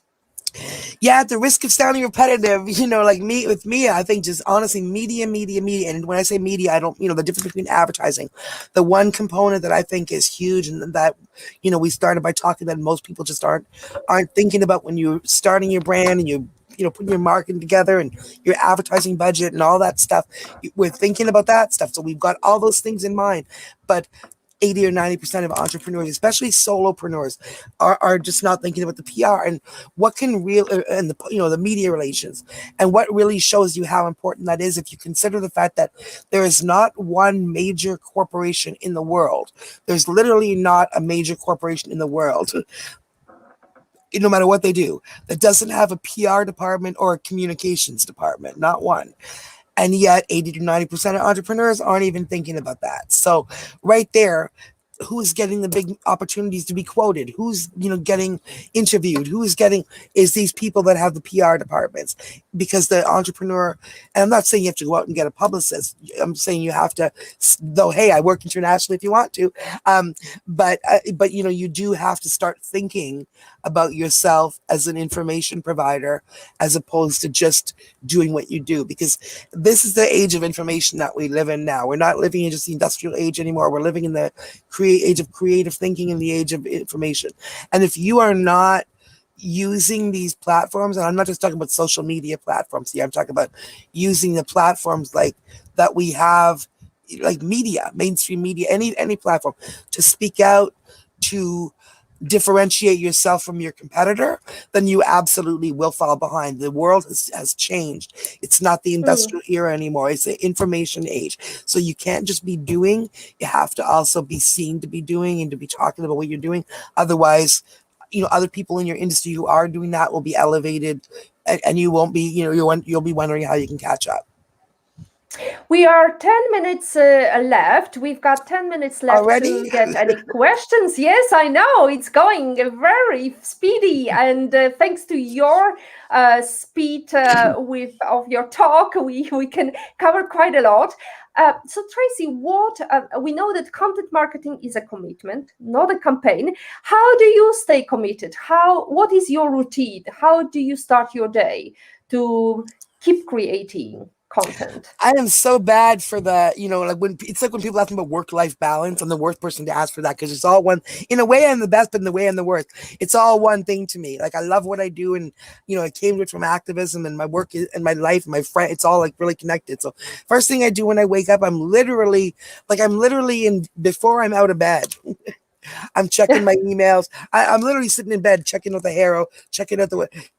Yeah, at the risk of sounding repetitive, like with me, I think just honestly, media. And when I say media, I don't, the difference between advertising. The one component that I think is huge and that, we started by talking that most people just aren't thinking about when you're starting your brand and you're putting your marketing together and your advertising budget and all that stuff. We're thinking about that stuff. So we've got all those things in mind. But 80 or 90% of entrepreneurs, especially solopreneurs, are just not thinking about the PR and what can and the media relations, and what really shows you how important that is if you consider the fact that there is not one major corporation in the world. There's literally not a major corporation in the world, no matter what they do, that doesn't have a PR department or a communications department. Not one. And yet 80 to 90% of entrepreneurs aren't even thinking about that. So right there, who's getting the big opportunities to be quoted? Who's, getting interviewed? Is these people that have the PR departments? Because the entrepreneur, and I'm not saying you have to go out and get a publicist. I'm saying you have to, though, hey, I work internationally if you want to. But you do have to start thinking about yourself as an information provider, as opposed to just doing what you do, because this is the age of information that we live in now. We're not living in just the industrial age anymore. We're living in the age of creative thinking and the age of information. And if you are not using these platforms, and I'm not just talking about social media platforms here, I'm talking about using the platforms like that we have, like media, mainstream media, any platform, to speak out, to differentiate yourself from your competitor, then you absolutely will fall behind. The world has changed. It's not the industrial era anymore. It's the information age. So you can't just be doing, you have to also be seen to be doing and to be talking about what you're doing. Otherwise, other people in your industry who are doing that will be elevated, and you won't be, you'll be wondering how you can catch up. We are 10 minutes left. We've got 10 minutes left already to get any questions. Yes, I know. It's going very speedy. And thanks to your speed of your talk, we can cover quite a lot. So Tracy, we know that content marketing is a commitment, not a campaign. How do you stay committed? What is your routine? How do you start your day to keep creating content? I am so bad for the, like when people ask me about work-life balance, I'm the worst person to ask for that, because it's all one. In a way, I'm the best, but in the way, I'm the worst. It's all one thing to me. Like, I love what I do, and I came to it from activism, and my work and my life, and my friend. It's all like really connected. So, first thing I do when I wake up, I'm literally before I'm out of bed. I'm checking my emails. I'm literally sitting in bed, checking out the Harrow, checking out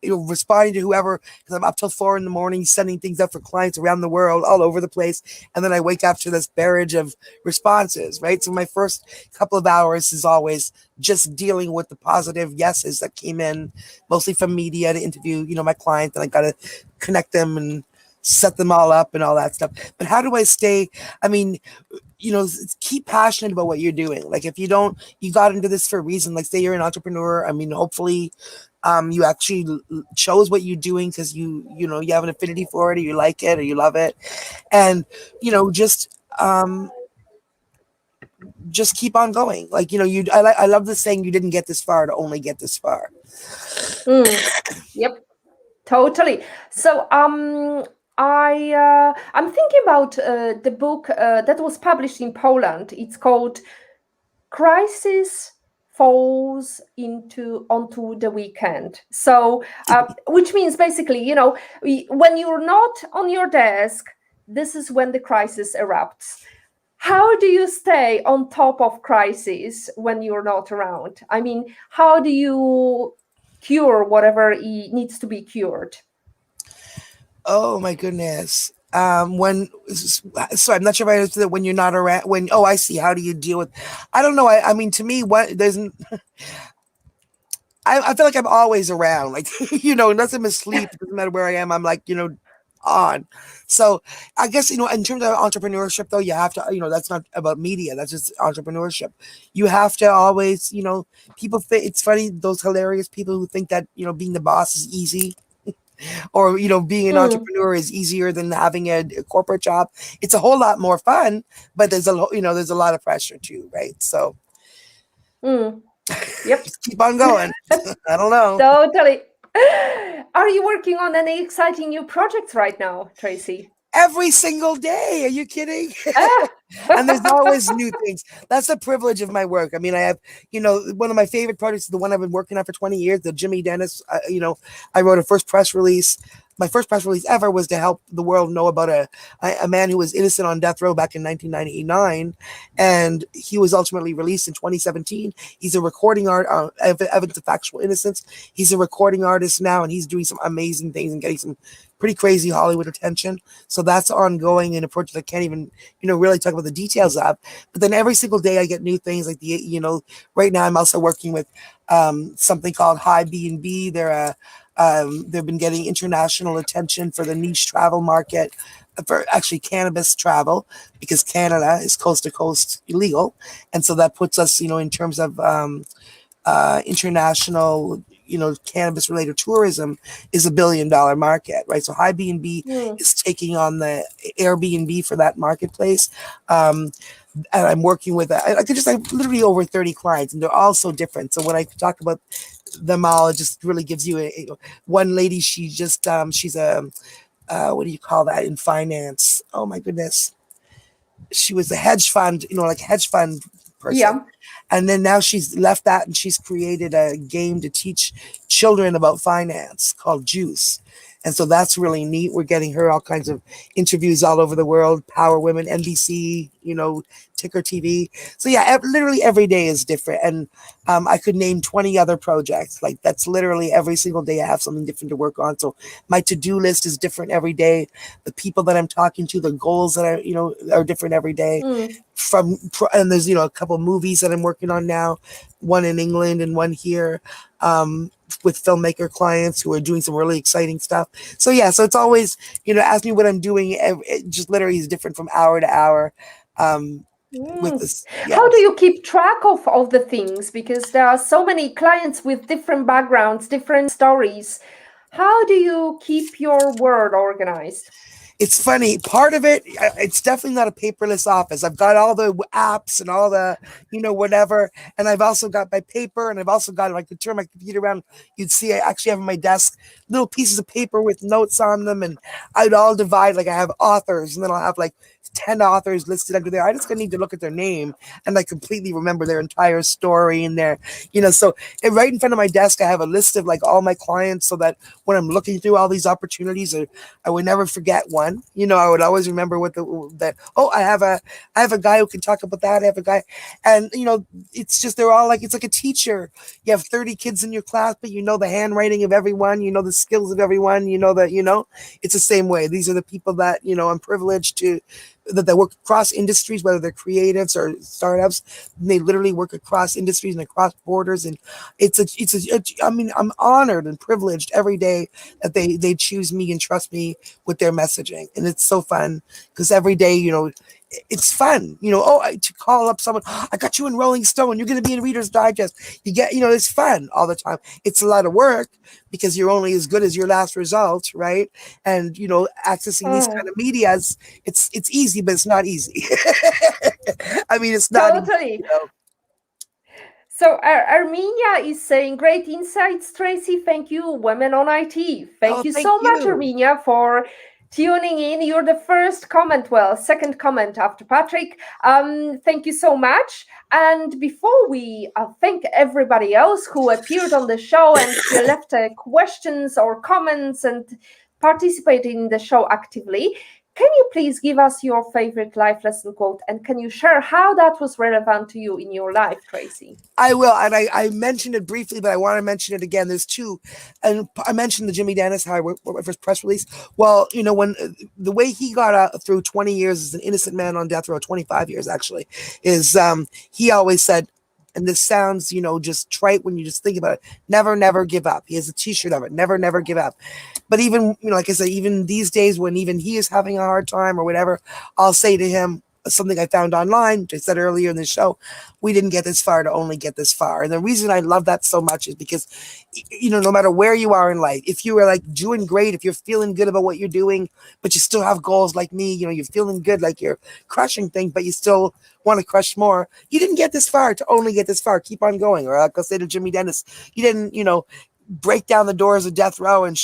responding to whoever, because I'm up till 4 a.m, sending things up for clients around the world, all over the place. And then I wake up to this barrage of responses, right? So my first couple of hours is always just dealing with the positive yeses that came in, mostly from media, to interview, my clients, and I got to connect them and set them all up and all that stuff. But how do I stay? I mean, keep passionate about what you're doing. Like, if you got into this for a reason, like say you're an entrepreneur. I mean, hopefully you actually chose what you're doing because you have an affinity for it, or you like it, or you love it. And, just keep on going. Like, I love the saying, you didn't get this far to only get this far. Yep, totally. So, I'm thinking about the book that was published in Poland. It's called Crisis Falls onto the Weekend. So, which means basically, when you're not on your desk, this is when the crisis erupts. How do you stay on top of crisis when you're not around? I mean, how do you cure whatever needs to be cured? Oh my goodness. So I'm not sure if I understood that when you're not around, I see. How do you deal with, I don't know. I mean, to me, I feel like I'm always around, like, unless I'm asleep, it doesn't matter where I am. I'm like, on. So I guess, in terms of entrepreneurship, though, you have to, that's not about media. That's just entrepreneurship. You have to always, people think it's funny, those hilarious people who think that, being the boss is easy, or, being an entrepreneur is easier than having a corporate job. It's a whole lot more fun, but there's a lot of pressure too, right? So Yep. just keep on going. I don't know. Totally. Are you working on any exciting new projects right now, Tracy? Every single day. Are you kidding? Ah. And there's always new things. That's the privilege of my work. I mean, I have, one of my favorite projects is the one I've been working on for 20 years, the Jimmy Dennis. I wrote a first press release. My first press release ever was to help the world know about a man who was innocent on death row back in 1999. And he was ultimately released in 2017. He's a recording evidence of factual innocence. He's a recording artist now, and he's doing some amazing things and getting some pretty crazy Hollywood attention. So that's ongoing in a project I can't even, really talk about the details of. But then every single day I get new things like right now I'm also working with something called Hi B&B. They've been getting international attention for the niche travel market, for actually cannabis travel, because Canada is coast to coast illegal. And so that puts us, in terms of international, cannabis related tourism is $1 billion market, right? So Hi B&B is taking on the Airbnb for that marketplace. And I'm working with, I could just like literally over 30 clients, and they're all so different. So when I talk about them all, it just really gives you one lady, she just, she's a, what do you call that in finance? Oh my goodness. She was a hedge fund, like hedge fund person. Yeah. And then now she's left that and she's created a game to teach children about finance called Juice. And so that's really neat. We're getting her all kinds of interviews all over the world, Power Women, NBC, Ticker TV. So yeah, literally every day is different. And I could name 20 other projects. Like that's literally every single day I have something different to work on. So my to-do list is different every day. The people that I'm talking to, the goals that are different every day. And there's, a couple of movies that I'm working on now, one in England and one here. With filmmaker clients who are doing some really exciting stuff. So yeah, so it's always, ask me what I'm doing. It just literally is different from hour to hour. With this, yes. How do you keep track of the things? Because there are so many clients with different backgrounds, different stories. How do you keep your world organized? It's funny. Part of it, it's definitely not a paperless office. I've got all the apps and all the, whatever. And I've also got my paper, and I've also got, if I could turn my computer around, you'd see I actually have on my desk little pieces of paper with notes on them. And I'd all divide, like I have authors, and then I'll have like 10 authors listed under there. I just need to look at their name and I completely remember their entire story and their, so right in front of my desk, I have a list of like all my clients, so that when I'm looking through all these opportunities, I would never forget one. I would always remember I have a guy who can talk about that. I have a guy, and it's just, they're all like, it's like a teacher. You have 30 kids in your class, but the handwriting of everyone, the skills of everyone, it's the same way. These are the people that, I'm privileged to, that work across industries, whether they're creatives or startups. They literally work across industries and across borders. And I'm honored and privileged every day that they choose me and trust me with their messaging. And it's so fun because every day, it's fun, to call up someone. I got you in Rolling Stone. You're going to be in Reader's Digest. You get, it's fun all the time. It's a lot of work because you're only as good as your last result, right? And accessing these kind of medias, it's easy, but it's not easy. I mean, it's not totally easy, So Armenia is saying, great insights, Tracy. Thank you, Women on IT. Thank you so much, Armenia, for tuning in. You're the first comment, second comment after Patrick. Thank you so much. And before we thank everybody else who appeared on the show and left questions or comments and participated in the show actively, can you please give us your favorite life lesson quote, and can you share how that was relevant to you in your life, Tracy? I will, and I mentioned it briefly, but I want to mention it again. There's two, and I mentioned the Jimmy Dennis, how I wrote my first press release. Well, when the way he got out through 20 years as an innocent man on death row, 25 years actually, is he always said, and this sounds, just trite when you just think about it, never, never give up. He has a t-shirt of it, never, never give up. But even, like I said, even these days when even he is having a hard time or whatever, I'll say to him something I found online, which I said earlier in the show, we didn't get this far to only get this far. And the reason I love that so much is because, no matter where you are in life, if you are like doing great, if you're feeling good about what you're doing, but you still have goals like me, you're feeling good, like you're crushing things, but you still want to crush more, you didn't get this far to only get this far. Keep on going. Or like I'll say to Jimmy Dennis, you didn't, break down the doors of death row and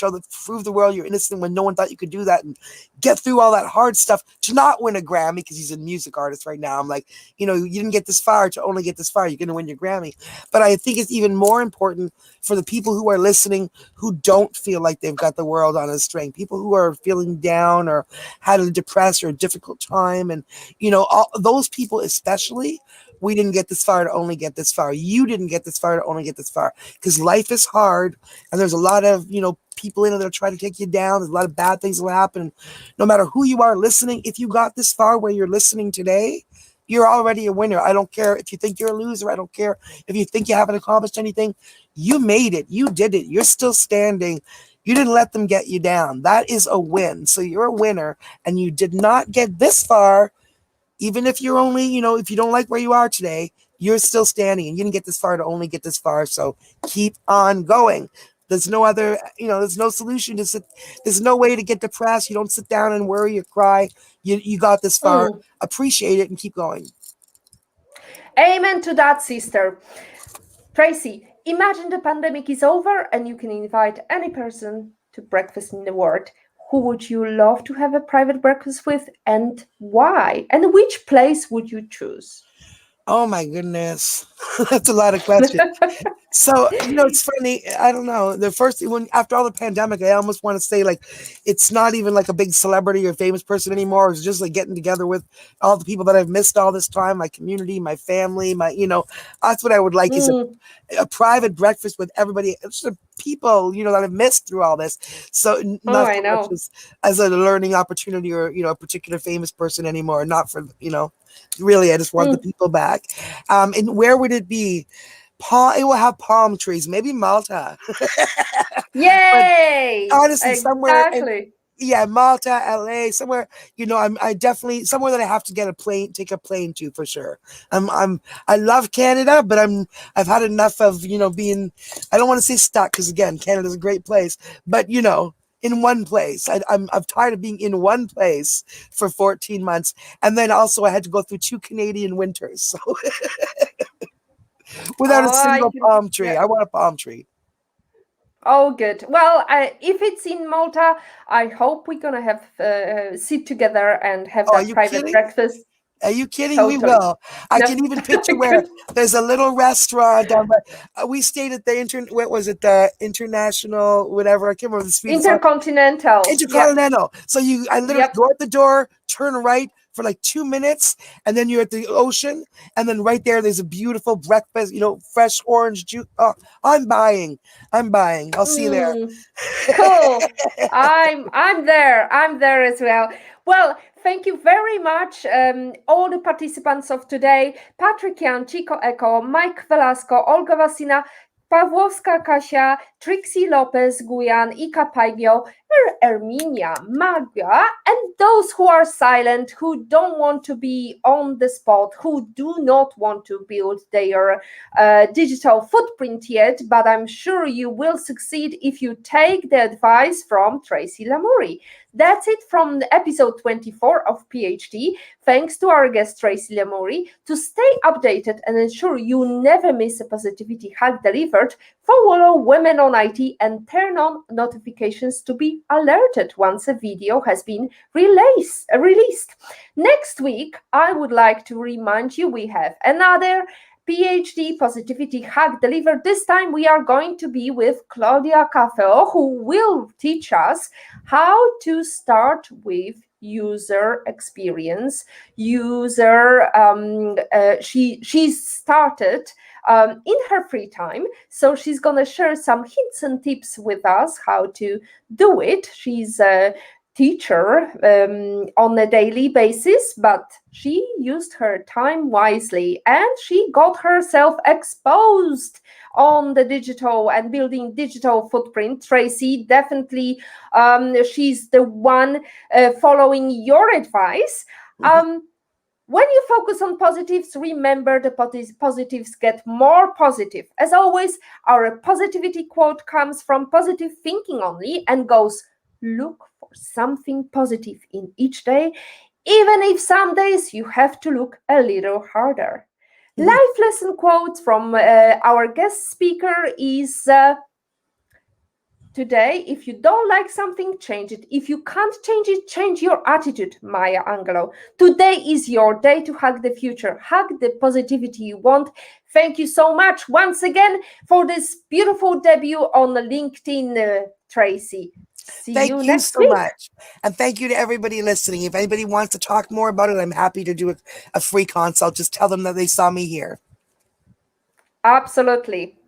prove the world you're innocent when no one thought you could do that, and get through all that hard stuff to not win a Grammy, because he's a music artist right now. I'm like, you didn't get this far to only get this far. You're going to win your Grammy. But I think it's even more important for the people who are listening who don't feel like they've got the world on a string, people who are feeling down or had a depressed or a difficult time. And, all those people especially, we didn't get this far to only get this far. You didn't get this far to only get this far, because life is hard and there's a lot of, people in it that are trying to take you down. There's a lot of bad things that will happen. No matter who you are listening, if you got this far where you're listening today, you're already a winner. I don't care if you think you're a loser. I don't care if you think you haven't accomplished anything. You made it. You did it. You're still standing. You didn't let them get you down. That is a win. So you're a winner, and you did not get this far. Even if you're only, if you don't like where you are today, you're still standing, and you didn't get this far to only get this far. So keep on going. There's no other, there's no solution to sit. There's no way to get depressed. You don't sit down and worry or cry. You got this far. Appreciate it and keep going. Amen to that, sister. Tracy, imagine the pandemic is over and you can invite any person to breakfast in the world. Who would you love to have a private breakfast with, and why? And which place would you choose? Oh my goodness. That's a lot of questions. So, it's funny. I don't know. The first thing, after all the pandemic, I almost want to say, like, it's not even like a big celebrity or famous person anymore. It's just like getting together with all the people that I've missed all this time, my community, my family, that's what I would like is a private breakfast with everybody, just the people, that I've missed through all this. So not so much as a learning opportunity or, a particular famous person anymore. Not for, really, I just want the people back. And where would it be? It will have palm trees, maybe Malta. Yay! But honestly, exactly. somewhere, Malta, LA, somewhere, I definitely somewhere that I have to take a plane to for sure. I love Canada, but I've had enough of, being, I don't want to say stuck, because again, Canada's a great place, but in one place. I'm tired of being in one place for 14 months. And then also I had to go through 2 Canadian winters. So without a single palm tree. Yeah. I want a palm tree. Oh, good. Well, if it's in Malta, I hope we're going to have sit together and have that private breakfast. Are you kidding? Totally. We will. I can even picture where there's a little restaurant down there. We stayed at the what was it? The International, whatever. I can't remember the street. Intercontinental. Intercontinental. Yep. So I literally go at the door, turn right for like 2 minutes, and then you're at the ocean, and then right there's a beautiful breakfast, fresh orange juice. Oh, I'm buying. I'll see you there. Cool. I'm there as well. Well, thank you very much, all the participants of today: Patrick Jan, Chiko Eko, Mike Velasco, Olga Wasina, Pawłowska Kasia, Trixie Lopez Guyan, Ika Paigio, Erminia, Magia, and those who are silent, who don't want to be on the spot, who do not want to build their digital footprint yet, but I'm sure you will succeed if you take the advice from Tracy Lamourie. That's it from episode 24 of PhD. Thanks to our guest Tracy Lamourie. To stay updated and ensure you never miss a positivity hack delivered, follow Women on IT and turn on notifications to be alerted once a video has been released. Next week, I would like to remind you we have another PhD positivity hack delivered. This time we are going to be with Claudia Cafeo, who will teach us how to start with user experience. She started in her free time, so she's gonna share some hints and tips with us how to do it. She's a teacher on a daily basis, but she used her time wisely and she got herself exposed on the digital and building digital footprint. Tracy, definitely she's the one following your advice. When you focus on positives, remember the positives get more positive. As always, our positivity quote comes from Positive Thinking Only and goes, look for something positive in each day, even if some days you have to look a little harder. Life lesson quote from our guest speaker is, Today, if you don't like something, change it. If you can't change it, change your attitude, Maya Angelou. Today is your day to hug the future, hug the positivity you want. Thank you so much once again for this beautiful debut on LinkedIn, Tracy. See Thank you you next so week. much. And thank you to everybody listening. If anybody wants to talk more about it, I'm happy to do a free consult. Just tell them that they saw me here. Absolutely.